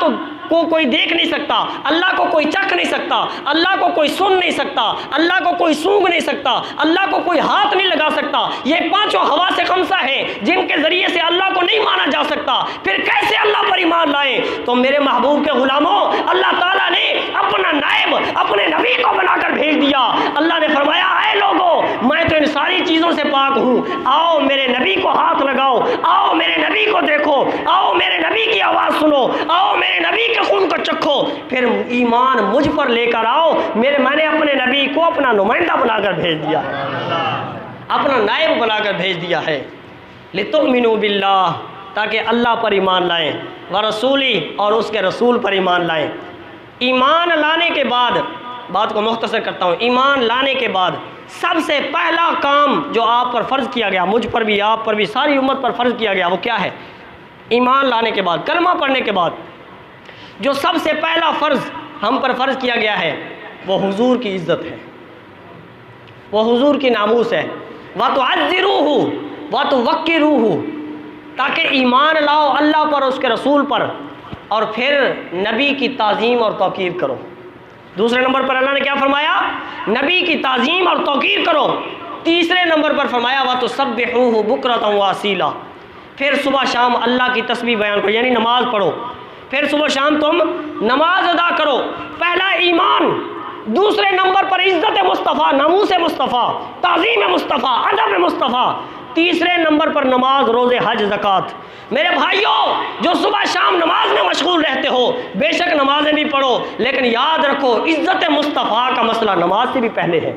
को कोई देख नहीं सकता, अल्लाह को कोई चख नहीं सकता, अल्लाह को कोई सुन नहीं सकता, अल्लाह को कोई सूंघ नहीं सकता, अल्लाह को कोई हाथ नहीं लगा सकता। ये 5 हवा से खमसा है जिनके ज़रिए से अल्लाह को नहीं माना जा सकता। फिर कैसे अल्लाह पर ईमान लाए? तो मेरे महबूब के ग़ुलामों, अल्लाह ताला ने अपना नायब अपने नबी को बनाकर भेज दिया। अल्लाह ने फरमाया, ऐ लोगों, मैं तो इन सारी चीज़ों से पाक हूँ, आओ मेरे नबी को हाथ लगाओ, आओ मेरे नबी को देखो, आओ मेरे नबी की आवाज़ सुनो, आओ मेरे नबी के खून को चखो, फिर ईमान मुझ पर लेकर आओ। मैंने अपने नबी को अपना नुमाइंदा बनाकर भेज दिया, अपना नायब बनाकर भेज दिया है। लितुमिनु बिल्लाह, ताकि अल्लाह पर ईमान लाएं, व रसूली, और उसके रसूल पर ईमान लाएं। ईमान लाने के बाद, बात को मुख्तसर करता हूँ, ईमान लाने के बाद सबसे पहला काम जो आप पर फ़र्ज़ किया गया, मुझ पर भी, आप पर भी, सारी उम्मत पर फ़र्ज़ किया गया, वो क्या है? ईमान लाने के बाद, कलमा पढ़ने के बाद जो सबसे पहला फ़र्ज़ हम पर फ़र्ज़ किया गया है, वो हुजूर की इज़्ज़त है, वो हुजूर की नामूस है। व तुअज़्ज़िरूहु व तुवक्किरूहु, ताकि ईमान लाओ अल्लाह पर, उसके रसूल पर, और फिर नबी की ताज़ीम और तौक़ीर करो। दूसरे नंबर पर अल्लाह ने क्या फरमाया? नबी की ताज़ीम और तौक़ीर करो। तीसरे नंबर पर फरमाया व तुसब्बिहूहु बुक्रतन व असीला, फिर सुबह शाम अल्लाह की तस्बीह बयान करो, यानी नमाज पढ़ो, फिर सुबह शाम तुम नमाज अदा करो। पहला ईमान, दूसरे नंबर पर इज़्ज़त मुस्तफ़ा, नामूस मुस्तफ़ा, ताज़ीम मुस्तफ़ा, अदब मुस्तफ़ा, तीसरे नंबर पर नमाज, रोज़े, हज, ज़कात। मेरे भाइयों, जो सुबह शाम नमाज में मशगूल रहते हो, बेशक नमाजें भी पढ़ो, लेकिन याद रखो इज़्ज़त मुस्तफ़ा का मसला नमाज से भी पहले है,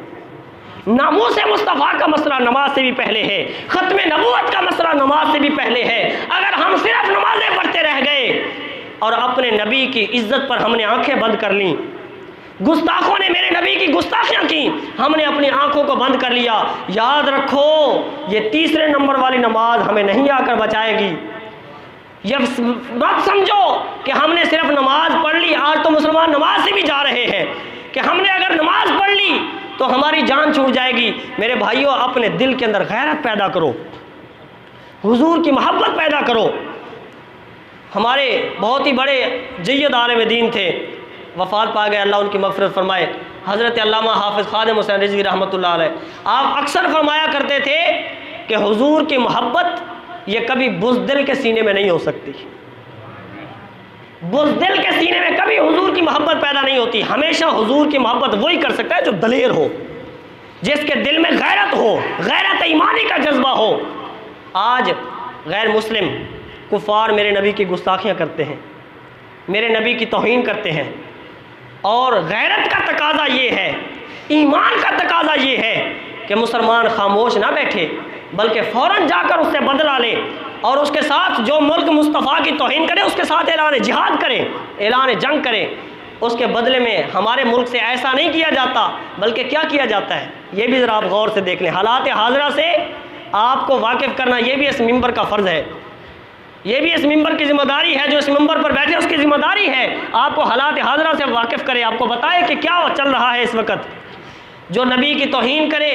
नामूस मुस्तफ़ा का मसला नमाज से भी पहले है, ख़त्म नबूवत का मसला नमाज से भी पहले है। अगर हम सिर्फ नमाजें पढ़ते रह गए और अपने नबी की इज़्ज़त पर हमने आंखें बंद कर लीं, गुस्ताखों ने मेरे नबी की गुस्ताखियाँ की, हमने अपनी आंखों को बंद कर लिया, याद रखो ये तीसरे नंबर वाली नमाज हमें नहीं आकर बचाएगी। ये मत समझो कि हमने सिर्फ नमाज पढ़ ली, आज तो मुसलमान नमाज से भी जा रहे हैं, कि हमने अगर नमाज पढ़ ली तो हमारी जान छूट जाएगी। मेरे भाइयों, अपने दिल के अंदर गैरत पैदा करो, हुजूर की मोहब्बत पैदा करो। हमारे बहुत ही बड़े जय्यद आलिम दीन थे, वफ़ात पा गए, अल्लाह उनकी मग़फ़िरत फरमाए, हज़रत अल्लामा हाफ़िज़ ख़ादिम हुसैन रिज़वी रहमतुल्लाह अलैह। आप अक्सर फरमाया करते थे कि हुजूर की मोहब्बत ये कभी बुज़दिल के सीने में नहीं हो सकती। बुज़दिल के सीने में कभी हुजूर की मोहब्बत पैदा नहीं होती। हमेशा हुजूर की मोहब्बत वही कर सकता है जो दलेर हो, जिसके दिल में गैरत हो, गैरत ईमानी का जज्बा हो। आज गैर मुस्लिम कुफार मेरे नबी की गुस्ताखियाँ करते हैं, मेरे नबी की तौहीन करते हैं, और गैरत का तकाजा ये है, ईमान का तकाजा ये है कि मुसलमान खामोश ना बैठे, बल्कि फ़ौरन जाकर उससे बदला ले और उसके साथ जो मुल्क मुस्तफ़ा की तौहीन करे उसके साथ ऐलान जिहाद करें, ऐलान जंग करें। उसके बदले में हमारे मुल्क से ऐसा नहीं किया जाता, बल्कि क्या किया जाता है ये भी ज़रा आप गौर से देख लें। हालात हाज़िरा से आपको वाकिफ़ करना ये भी इस मिंबर का फ़र्ज़ है, ये भी इस मिंबर की ज़िम्मेदारी है। जो इस मिंबर पर बैठे उसकी ज़िम्मेदारी है आपको हालात हाज़िरा से वाकिफ़ करे, आपको बताए कि क्या चल रहा है इस वक्त। जो नबी की तौहीन करे,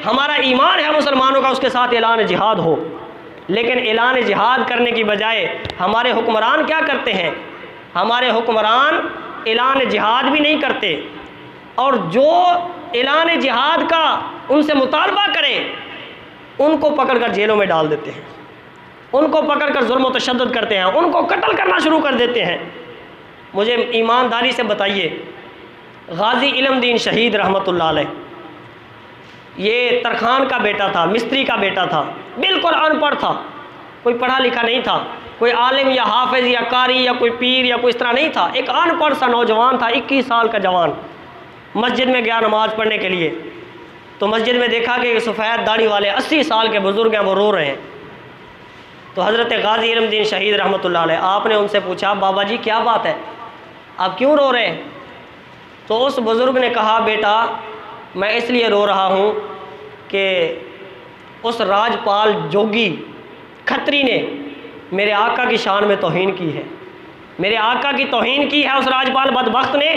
हमारा ईमान है मुसलमानों का, उसके साथ ऐलान जिहाद हो। लेकिन ऐलान जिहाद करने की बजाय हमारे हुक्मरान क्या करते हैं? हमारे हुक्मरान ऐलान जिहाद भी नहीं करते, और जो ऐलान जिहाद का उनसे मुतालबा करें उनको पकड़कर जेलों में डाल देते हैं, उनको पकड़कर जुल्म व तशद्दुद करते हैं, उनको कत्ल करना शुरू कर देते हैं। मुझे ईमानदारी से बताइए, गाजी इल्मुद्दीन शहीद रहमतुल्लाह अलैह, ये तरखान का बेटा था, मिस्त्री का बेटा था, बिल्कुल अनपढ़ था, कोई पढ़ा लिखा नहीं था, कोई आलिम या हाफिज़ या कारी या कोई पीर या कोई इस तरह नहीं था। एक अनपढ़ सा नौजवान था, 21 साल का जवान। मस्जिद में गया नमाज़ पढ़ने के लिए, तो मस्जिद में देखा कि सफ़ेद दाढ़ी वाले 80 साल के बुज़ुर्ग हैं, वो रो रहे हैं। तो हज़रत गाजी इल्मुद्दीन शहीद रहमतुल्लाह अलैह, आपने उनसे पूछा, बाबा जी क्या बात है, आप क्यों रो रहे हैं? तो उस बुज़ुर्ग ने कहा, बेटा मैं इसलिए रो रहा हूँ कि उस राजपाल जोगी खत्री ने मेरे आका की शान में तौहीन की है, मेरे आका की तौहीन की है उस राजपाल बदबख्त ने।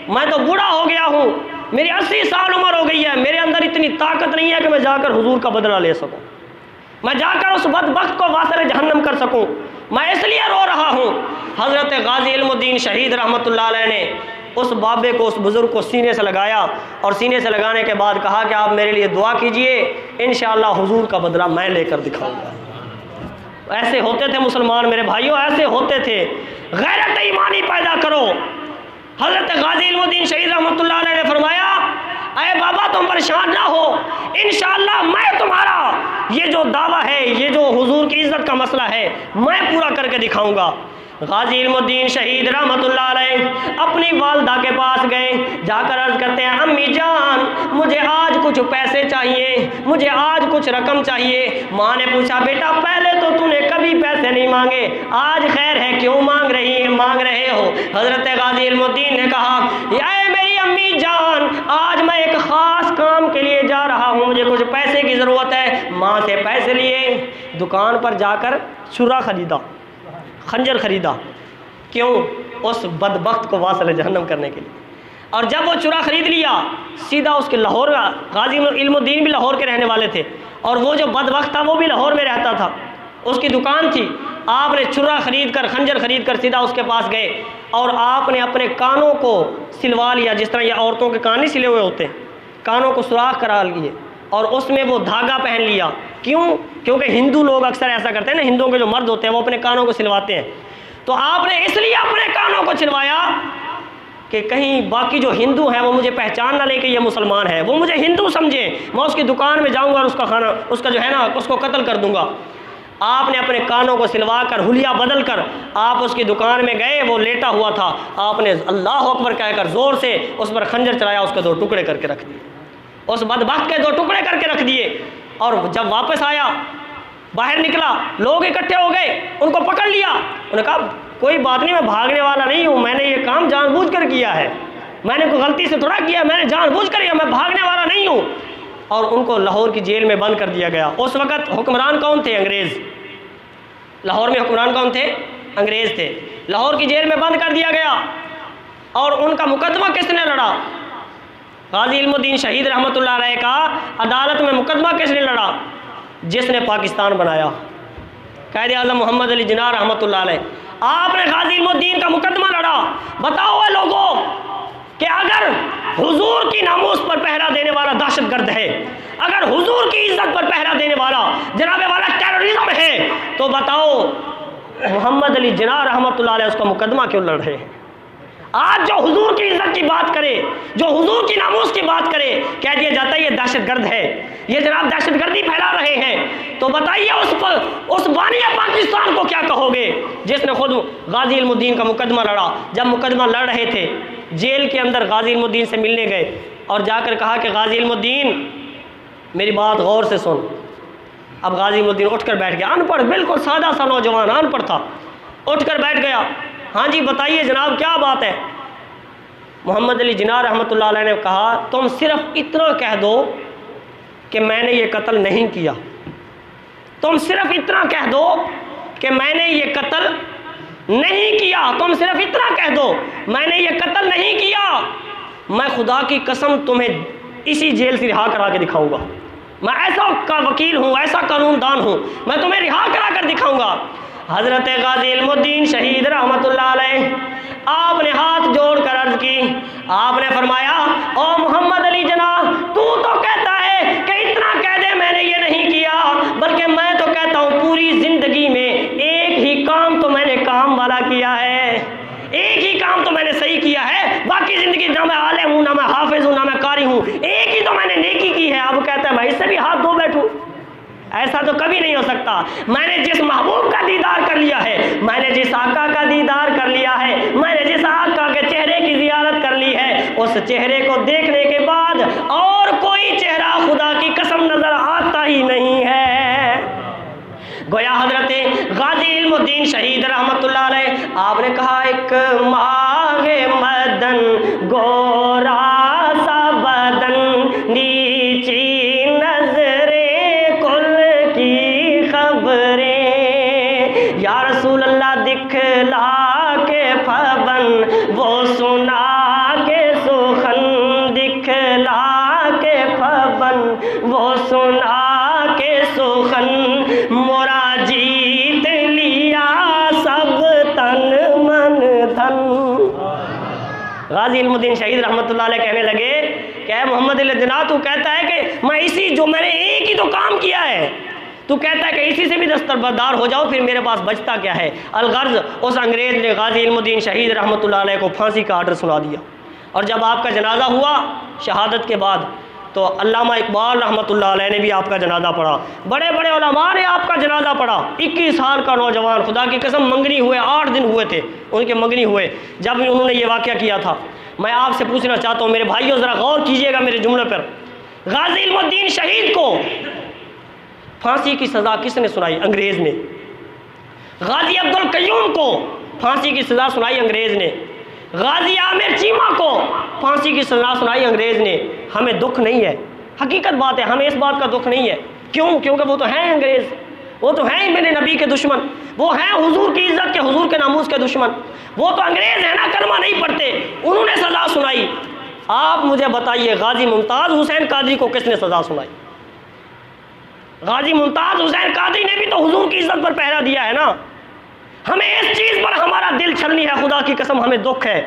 मैं तो बूढ़ा हो गया हूँ, मेरी 80 साल उम्र हो गई है, मेरे अंदर इतनी ताकत नहीं है कि मैं जाकर हुजूर का बदला ले सकूँ, मैं जाकर उस बदबख्त को वासिल जहन्नम कर सकूँ, मैं इसलिए रो रहा हूँ। हज़रत गाजी इल्मुद्दीन शहीद रहमतुल्लाह अलैह ने उस बाबे को, उस बुज़ुर्ग को सीने से लगाया, और सीने से लगाने के बाद कहा कि आप मेरे लिए दुआ कीजिए, इंशाअल्लाह हुजूर का बदला मैं लेकर दिखाऊंगा। ऐसे होते थे मुसलमान मेरे भाइयों, ऐसे होते थे। गैरत ईमानी पैदा करो। हज़रत गाजी इल्मुद्दीन शहीद रहमतुल्लाह अलैह ने फरमाया, अरे बाबा तुम परेशान ना हो, इंशाअल्लाह मैं तुम्हारा ये जो दावा है, ये जो हुजूर की इज़्ज़त का मसला है, मैं पूरा करके दिखाऊंगा। गाजी इल्मुद्दीन शहीद रहमतुल्लाह अलैह अपनी वालदा के पास गए, जाकर अर्ज़ करते हैं, अम्मी जान मुझे आज कुछ पैसे चाहिए, मुझे आज कुछ रकम चाहिए। माँ ने पूछा, बेटा पहले तो तूने कभी पैसे नहीं मांगे, आज खैर है क्यों मांग रहे हो? हज़रत गाजी इल्मुद्दीन ने कहा, ये मेरी अम्मी जान, आज मैं एक ख़ास काम के लिए जा रहा हूँ, मुझे कुछ पैसे की ज़रूरत है। माँ से पैसे लिए, दुकान पर जाकर छुरा ख़रीदा, खंजर ख़रीदा। क्यों? उस बदबख्त को वासिल जहन्नम करने के लिए। और जब वो चुरा ख़रीद लिया, सीधा उसके लाहौर, गाजी इल्मुद्दीन भी लाहौर के रहने वाले थे, और वो जो बदबख्त था वो भी लाहौर में रहता था, उसकी दुकान थी। आपने चुरा ख़रीद कर, खंजर ख़रीद कर सीधा उसके पास गए, और आपने अपने कानों को सिलवा लिया, जिस तरह ये औरतों के कान नहीं सिले हुए होते, कानों को सुराख करा लिए, और उसमें वो धागा पहन लिया। क्यों? क्योंकि हिंदू लोग अक्सर ऐसा करते हैं ना, हिंदुओं के जो मर्द होते हैं वो अपने कानों को सिलवाते हैं। तो आपने इसलिए अपने कानों को सिलवाया कि कहीं बाकी जो हिंदू हैं वो मुझे पहचान ना ले कि ये मुसलमान है, वो मुझे हिंदू समझे, मैं उसकी दुकान में जाऊंगा और उसका खाना, उसका जो है ना, उसको कत्ल कर दूंगा। आपने अपने कानों को सिलवा कर, हुलिया बदल कर आप उसकी दुकान में गए, वो लेटा हुआ था, आपने अल्लाह अकबर कहकर ज़ोर से उस पर खंजर चलाया, उसके 2 टुकड़े करके रख दिए, उस बदबख्त के 2 टुकड़े करके रख दिए। और जब वापस आया, बाहर निकला, लोग इकट्ठे हो गए, उनको पकड़ लिया। उन्होंने कहा, कोई बात नहीं, मैं भागने वाला नहीं हूँ, मैंने ये काम जानबूझकर किया है, मैंने कोई गलती से थोड़ा किया, मैंने जानबूझकर किया, मैं भागने वाला नहीं हूँ। और उनको लाहौर की जेल में बंद कर दिया गया। उस वक़्त हुक्मरान कौन थे? अंग्रेज़। लाहौर में हुक्मरान कौन थे? अंग्रेज़ थे। लाहौर की जेल में बंद कर दिया गया। और उनका मुकदमा किसने लड़ा? गाजी इल्मुद्दीन शहीद रहमतुल्लाह अलैह का अदालत में मुकदमा किसने लड़ा? जिसने पाकिस्तान बनाया, कायदे आज़म मोहम्मद अली जिन्ना रहमतुल्लाह अलैह। आपने गाजी इल्मुद्दीन का मुकदमा लड़ा। बताओ है लोगों कि अगर हुजूर की नामूस पर पहरा देने वाला दहशतगर्द है, अगर हुजूर की इज्जत पर पहरा देने वाला जनाब वाला टेररिज्म है तो बताओ मोहम्मद अली जिन्ना रहमतुल्लाह अलैह उसका मुकदमा क्यों लड़ रहे हैं? आज जो हुजूर की इज्जत की बात करे, जो हुजूर की नामूस की बात करे, कह दिया जाता है ये दहशतगर्द है, ये जनाब दहशतगर्दी फैला रहे हैं। तो बताइए उस बानिया पाकिस्तान को क्या कहोगे जिसने खुद गाजी इल्मुद्दीन का मुकदमा लड़ा। जब मुकदमा लड़ रहे थे जेल के अंदर गाजी इल्मुद्दीन से मिलने गए और जाकर कहा कि गाजी इल्मुद्दीन मेरी बात गौर से सुन। अब गाजी इल्मुद्दीन उठकर बैठ गया, अनपढ़, बिल्कुल सादा सा नौजवान, अनपढ़ था, उठकर बैठ गया। हाँ जी बताइए जनाब क्या बात है? मोहम्मद अली जिन्ना रहमतुल्लाह अलैह ने कहा तुम सिर्फ इतना कह दो कि मैंने ये कत्ल नहीं किया, तुम सिर्फ इतना कह दो कि मैंने ये कत्ल नहीं किया, तुम सिर्फ इतना कह दो मैंने ये कत्ल नहीं किया। मैं खुदा की कसम तुम्हें इसी जेल से रिहा करा के दिखाऊंगा, मैं ऐसा का वकील हूँ, ऐसा कानूनदान हूँ, मैं तुम्हें रिहा करा कर दिखाऊंगा। हज़रत गाजी इल्मुद्दीन शहीद रहमतुल्लाह अलैह आपने हाथ जोड़ कर अर्ज की, आपने फरमाया ओ मोहम्मद अली जिन्ना तू तो कहता है कि इतना कह दे मैंने ये नहीं किया, बल्कि मैं तो कहता हूँ पूरी ज़िंदगी में एक ही काम तो मैंने काम वाला किया है, एक ही काम तो मैंने सही किया है, बाकी ज़िंदगी ना मैं आलिम हूँ, ना मैं हाफिज़ हूँ, ना मैं कारी हूँ, एक ही तो मैंने नेकी की है। अब कहता है मैं इससे भी हाथ धो बैठूँ, ऐसा तो कभी नहीं हो सकता। मैंने जिस महबूब का दीदार कर लिया है, मैंने जिस आका का दीदार कर लिया है, मैंने जिस आका के चेहरे की ज़ियारत कर ली है, उस चेहरे को देखने के बाद और कोई चेहरा खुदा की कसम नज़र आता ही नहीं है। गोया हज़रत गाजी इल्मुद्दीन शहीद रहमतुल्लाह अलैह आपने कहा एक माहे मदन गोरा सा बदन नीची या रसूल अल्लाह दिखला के फबन वो सुना के सुखन, दिखला के फबन वो सुना के सुखन, मोरा जीत लिया सब तन मन धन। गाजी इल्मुद्दीन शहीद रहमतुल्लाह अलैह कहने लगे क्या मोहम्मद अली जिन्ना तू कहता है कि मैं इसी जो मैंने एक ही तो काम किया है, तू कहता है कि इसी से भी दस्तरबरदार हो जाओ, फिर मेरे पास बचता क्या है? अलगर्ज उस अंग्रेज़ ने गाजी इल्मुद्दीन शहीद रहमतुल्लाह अलैह को फांसी का आर्डर सुना दिया। और जब आपका जनाजा हुआ शहादत के बाद तो अल्लामा इकबाल रहमतुल्लाह अलैह ने भी आपका जनाजा पढ़ा, बड़े बड़े उलमा ने आपका जनाजा पढ़ा। 21 साल का नौजवान, खुदा की कसम मंगनी हुए 8 दिन हुए थे उनके मंगनी हुए जब उन्होंने ये वाक़या किया था। मैं आपसे पूछना चाहता हूँ मेरे भाइयों, ज़रा गौर कीजिएगा मेरे जुमले पर। गाजी इल्मुद्दीन शहीद को फांसी की सज़ा किसने सुनाई? अंग्रेज़ ने। गाजी अब्दुल कय्यूम को फांसी की सज़ा सुनाई अंग्रेज़ ने। गाजी आमिर चीमा को फांसी की सज़ा सुनाई अंग्रेज़ ने। हमें दुख नहीं है, हकीकत बात है, हमें इस बात का दुख नहीं है। क्यों? क्योंकि वो तो हैं अंग्रेज़, वो तो हैं मेरे नबी के दुश्मन, वो हैं हुजूर की इज़्ज़त के, हुजूर के नामूस के दुश्मन, वो तो अंग्रेज़ हैं ना, कलमा नहीं पढ़ते, उन्होंने सज़ा सुनाई। आप मुझे बताइए गाजी मुमताज़ हुसैन कादरी को किसने सज़ा सुनाई? गाजी मुमताज़ हुसैन कादरी ने भी तो हुजूर की इज़्ज़त पर पहरा दिया है ना। हमें इस चीज़ पर हमारा दिल छलनी है, खुदा की कसम हमें दुख है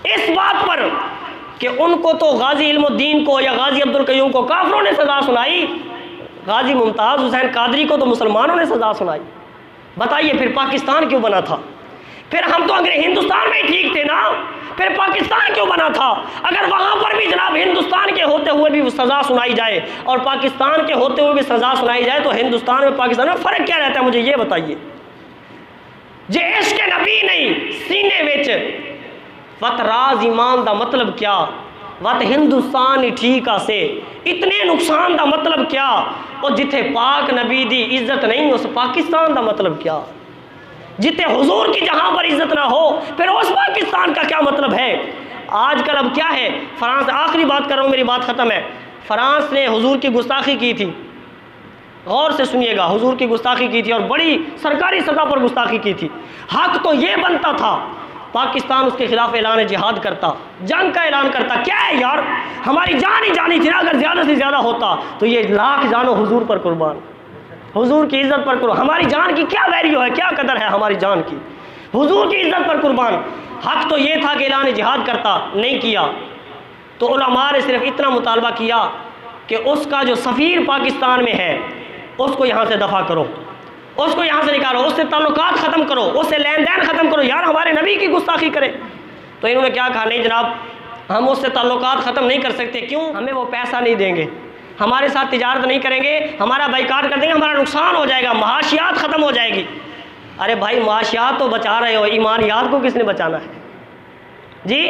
इस बात पर कि उनको तो गाजी इल्मुद्दीन को या गाजी अब्दुल कय्यूम को काफिरों ने सज़ा सुनाई, गाजी मुमताज़ हुसैन कादरी को तो मुसलमानों ने सज़ा सुनाई। बताइए फिर पाकिस्तान क्यों बना था? फिर हम तो अंग्रेज हिंदुस्तान में ही ठीक थे ना, फिर पाकिस्तान क्यों बना था? अगर वहाँ पर भी जनाब हिंदुस्तान के होते हुए भी सज़ा सुनाई जाए और पाकिस्तान के होते हुए भी सज़ा सुनाई जाए तो हिंदुस्तान में पाकिस्तान में फ़र्क क्या रहता है? मुझे ये बताइए। जे इश्क नबी नहीं सीने विच वत राज ईमान दा मतलब क्या? वत हिंदुस्तान ही ठीक आसे इतने नुकसान दा मतलब क्या? और जिथे पाक नबी दी इज्जत नहीं उस पाकिस्तान दा मतलब क्या? जिथे हुजूर की जहाँ पर इज्जत ना हो फिर उस पाकिस्तान का क्या मतलब है? आजकल अब क्या है, फ्रांस, आखिरी बात कर रहा हूँ, मेरी बात ख़त्म है। फ्रांस ने हुजूर की गुस्ताखी की थी, गौर से सुनिएगा, हुजूर की गुस्ताखी की थी और बड़ी सरकारी सतह पर गुस्ताखी की थी। हक तो ये बनता था पाकिस्तान उसके खिलाफ ऐलान जिहाद करता, जंग का ऐलान करता। क्या है यार, हमारी जान ही जानी थी ना, अगर ज़्यादा से ज़्यादा होता तो ये लाख जानो हुजूर पर कुर्बान, हुजूर की इज़्ज़त पर कुर्बान। हमारी जान की क्या वैल्यू है, क्या कदर है हमारी जान की? हुजूर की इज़्ज़त पर कुर्बान। हक तो ये था कि ऐलान जिहाद करता, नहीं किया। तो उलमा ने सिर्फ इतना मुतालबा किया कि उसका जो सफ़ीर पाकिस्तान में है उसको यहाँ से दफ़ा करो, उसको यहाँ से निकालो, उससे ताल्लुकात ख़त्म करो, उससे लेन देन ख़त्म करो, यार हमारे नबी की गुस्ताखी करे। तो इन्होंने क्या कहा, नहीं जनाब हम उससे ताल्लुकात ख़त्म नहीं कर सकते। क्यों? हमें वो पैसा नहीं देंगे, हमारे साथ तिजारत नहीं करेंगे, हमारा बाइकाट कर देंगे, हमारा नुकसान हो जाएगा, माशियात ख़त्म हो जाएगी। अरे भाई माशियात तो बचा रहे हो, ईमानियात को किसने बचाना है जी?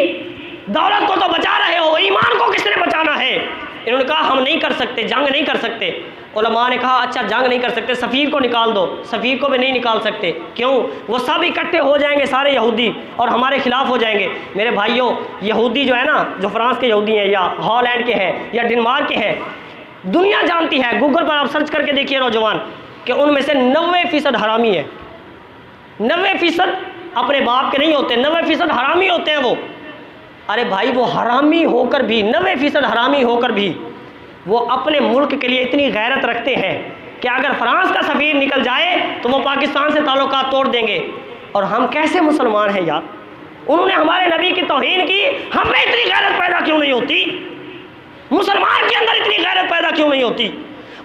दौलत को तो बचा रहे हो, ईमान को किसने बचाना है? इन्होंने कहा हम नहीं कर सकते, जंग नहीं कर सकते। उलमा ने कहा अच्छा जंग नहीं कर सकते, सफ़ीर को निकाल दो। सफ़ीर को भी नहीं निकाल सकते। क्यों? वो सब इकट्ठे हो जाएंगे सारे यहूदी और हमारे खिलाफ हो जाएंगे। मेरे भाइयों, यहूदी जो है ना, जो फ्रांस के यहूदी हैं या हॉलैंड के हैं या डेनमार्क के हैं, दुनिया जानती है, गूगल पर आप सर्च करके देखिए नौजवान, कि उनमें से 90% हरामी है। 90% अपने बाप के नहीं होते, 90% हरामी होते हैं वो। अरे भाई वो हरामी होकर भी, 90% हरामी होकर भी वो अपने मुल्क के लिए इतनी गैरत रखते हैं कि अगर फ्रांस का सफ़ीर निकल जाए तो वो पाकिस्तान से ताल्लुकात तोड़ देंगे। और हम कैसे मुसलमान हैं यार? उन्होंने हमारे नबी की तौहीन की, हम में इतनी गैरत पैदा क्यों नहीं होती? मुसलमान के अंदर इतनी गैरत पैदा क्यों नहीं होती?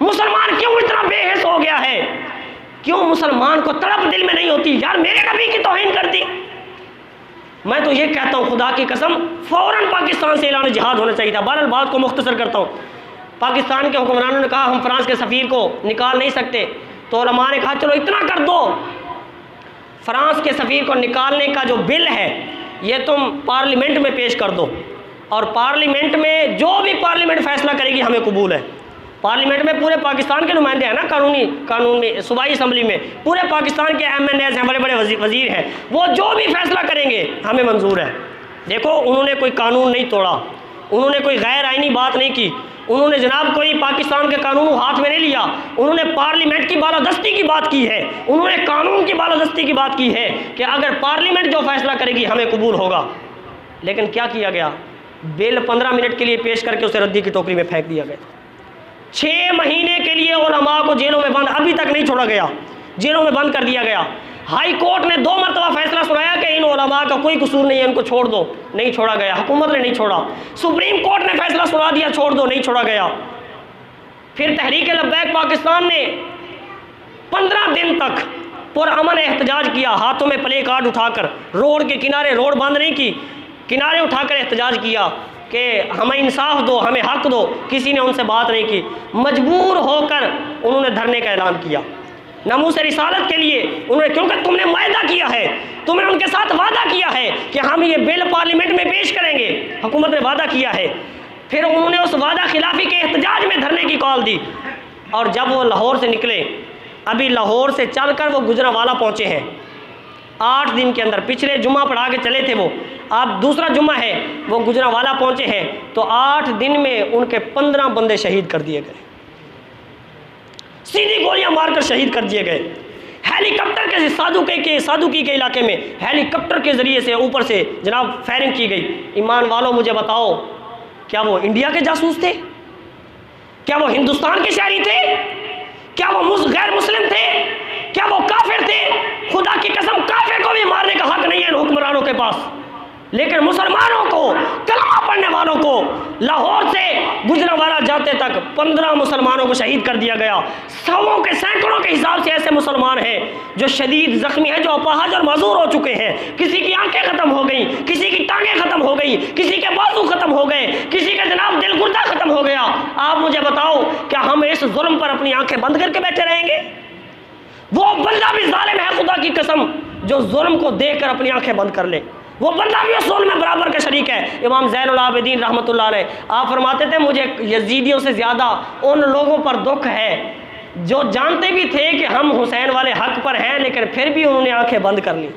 मुसलमान क्यों इतना बेहिस हो गया है? क्यों मुसलमान को तड़प दिल में नहीं होती, यार मेरे नबी की तौहीन कर दी? मैं तो ये कहता हूँ खुदा की कसम, फ़ौरन पाकिस्तान से ऐलान जिहाद होना चाहिए था। बहरहाल बात को मुख्तसर करता हूँ। पाकिस्तान के हुक्मरानों ने कहा हम फ्रांस के सफ़ीर को निकाल नहीं सकते, तो उलमा ने कहा चलो इतना कर दो, फ्रांस के सफ़ीर को निकालने का जो बिल है ये तुम पार्लियामेंट में पेश कर दो, और पार्लियामेंट में जो भी पार्लियामेंट फ़ैसला करेगी हमें कबूल है। पार्लियामेंट में पूरे पाकिस्तान के नुमाइंदे हैं ना, कानून में, सूबाई असम्बली में पूरे पाकिस्तान के MNAs हैं, बड़े बड़े वज़ीर हैं, वो जो भी फ़ैसला करेंगे हमें मंजूर है। देखो उन्होंने कोई कानून नहीं तोड़ा, उन्होंने कोई गैर आइनी बात नहीं की, उन्होंने जनाब कोई पाकिस्तान के कानून हाथ में नहीं लिया, उन्होंने पार्लियामेंट की बालादस्ती की बात की है, उन्होंने कानून की बालादस्ती की बात की है कि अगर पार्लियामेंट जो फैसला करेगी हमें कबूल होगा। लेकिन क्या किया गया? बिल 15 मिनट के लिए पेश करके उसे रद्दी की टोकरी में फेंक दिया गया। 6 महीने के लिए उलमा को जेलों में बंद, अभी तक नहीं छोड़ा गया, जेलों में बंद कर दिया गया। हाई कोर्ट ने 2 मरतबा फैसला सुनाया कि इन उलमा का कोई कसूर नहीं है, इनको छोड़ दो, नहीं छोड़ा गया। हुकूमत ने नहीं छोड़ा। सुप्रीम कोर्ट ने फैसला सुना दिया छोड़ दो, नहीं छोड़ा गया। फिर तहरीक लब्बैक पाकिस्तान ने 15 दिन तक पुरअमन एहतजाज किया, हाथों में प्ले कार्ड उठाकर, रोड के किनारे, रोड बंद नहीं की, किनारे उठाकर एहतजाज किया कि हमें इंसाफ दो, हमें हक दो। किसी ने उनसे बात नहीं की। मजबूर होकर उन्होंने धरने का ऐलान किया नामूस रिसालत के लिए। उन्होंने, क्योंकि तुमने वायदा किया है, तुमने उनके साथ वादा किया है कि हम ये बिल पार्लियामेंट में पेश करेंगे, हुकूमत ने वादा किया है। फिर उन्होंने उस वादा खिलाफी के एहतजाज में धरने की कॉल दी। और जब वो लाहौर से निकले, अभी लाहौर से चलकर वो गुजरांवाला पहुँचे हैं 8 दिन के अंदर। पिछले जुम्मा पढ़ा के चले थे वो, अब दूसरा जुम्मा है, वो गुजरांवाला पहुँचे हैं तो 8 दिन में उनके 15 बंदे शहीद कर दिए गए, सीधी गोलियां मारकर शहीद कर दिए गए। हेलीकॉप्टर के सादुकी के इलाके में हेलीकॉप्टर के ज़रिए से ऊपर से जनाब फायरिंग की गई। ईमान वालों मुझे बताओ, क्या वो इंडिया के जासूस थे? क्या वो हिंदुस्तान के शहरी थे? क्या वो गैर मुस्लिम थे? क्या वो काफिर थे? खुदा की कसम काफिर को भी मारने का हक नहीं है हुक्मरानों के पास। लेकिन मुसलमानों को, कलमा पढ़ने वालों को लाहौर से गुजरांवाला जाते तक 15 मुसलमानों को शहीद कर दिया गया। सौों के सैकड़ों के हिसाब से ऐसे मुसलमान हैं जो शदीद ज़ख्मी हैं, जो अपाहज और माजूर हो चुके हैं। किसी की आंखें ख़त्म हो गई, किसी की टांगें ख़त्म हो गई, किसी के बाजू ख़त्म हो गए, किसी का जनाब दिल गुर्दा ख़त्म हो गया। आप मुझे बताओ, क्या हम इस जुल्म पर अपनी आंखें बंद करके बैठे रहेंगे? वो बंदा भी जालिम है खुदा की कसम, जो जुल्म को देख कर अपनी आंखें बंद कर ले। वो बंदा भी उस जुल्म में बराबर का शरीक है। इमाम ज़ैनुल आबिदीन रहमतुल्लाह अलैह आप फरमाते थे, मुझे यजीदियों से ज़्यादा उन लोगों पर दुख है जो जानते भी थे कि हम हुसैन वाले हक पर हैं, लेकिन फिर भी उन्होंने आंखें बंद कर ली,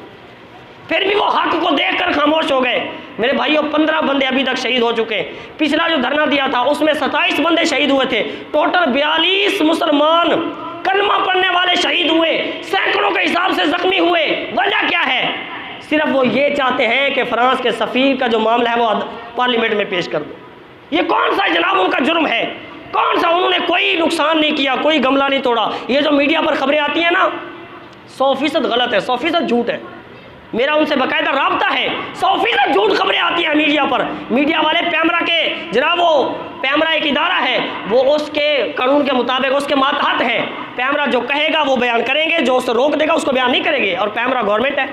फिर भी वो हक को देखकर खामोश हो गए। मेरे भाइयों, 15 बंदे अभी तक शहीद हो चुके हैं। पिछला जो धरना दिया था उसमें 27 बंदे शहीद हुए थे। टोटल 42 मुसलमान कलमा पढ़ने वाले शहीद हुए, सैकड़ों के हिसाब से जख्मी हुए। वजह क्या है? सिर्फ वो ये चाहते हैं कि फ्रांस के सफ़ीर का जो मामला है वो पार्लियामेंट में पेश कर दो। ये कौन सा जनाब उनका जुर्म है? कौन सा? उन्होंने कोई नुकसान नहीं किया, कोई गमला नहीं तोड़ा। ये जो मीडिया पर खबरें आती हैं ना, 100% गलत है, 100% झूठ है। मेरा उनसे बाकायदा राब्ता है, 100% झूठ खबरें आती हैं मीडिया पर। मीडिया वाले कैमरा के जनाब वो पैमरा एक इदारा है, वो उसके कानून के मुताबिक उसके मातहत है। पैमरा जो कहेगा वो बयान करेंगे, जो उसे रोक देगा उसको बयान नहीं करेंगे। और पैमरा गवर्नमेंट है,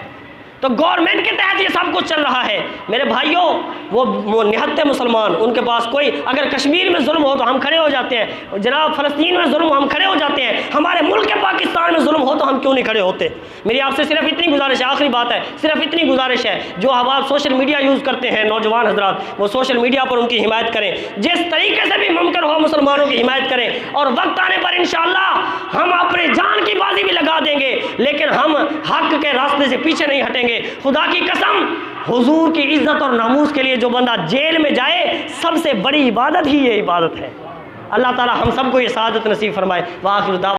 तो गवर्नमेंट के तहत ये सब कुछ चल रहा है। मेरे भाइयों, वो निहत्ते मुसलमान, उनके पास कोई, अगर कश्मीर में जुल्म हो तो हम खड़े हो जाते हैं, जनाब फ़लस्तीन में जुल्म हो हम खड़े हो जाते हैं, हमारे मुल्क के पाकिस्तान में जुल्म हो तो हम क्यों नहीं खड़े होते। मेरी आपसे सिर्फ इतनी गुजारिश है, आखिरी बात है, सिर्फ इतनी गुजारिश है, जो अब आप सोशल मीडिया यूज़ करते हैं नौजवान हजरात, वो सोशल मीडिया पर उनकी हिमायत करें, जिस तरीके से भी मुमकिन हो मुसलमानों की हिमायत करें। और वक्त आने पर इंशाअल्लाह हम अपनी जान की बाजी भी लगा देंगे, लेकिन हम हक के रास्ते से पीछे नहीं हटेंगे। खुदा की कसम, हुजूर की इज्जत और नामूस के लिए जो बंदा जेल में जाए, सबसे बड़ी इबादत ही ये इबादत है। अल्लाह ताला हम सबको ये सआदत नसीब फरमाए। वाखिर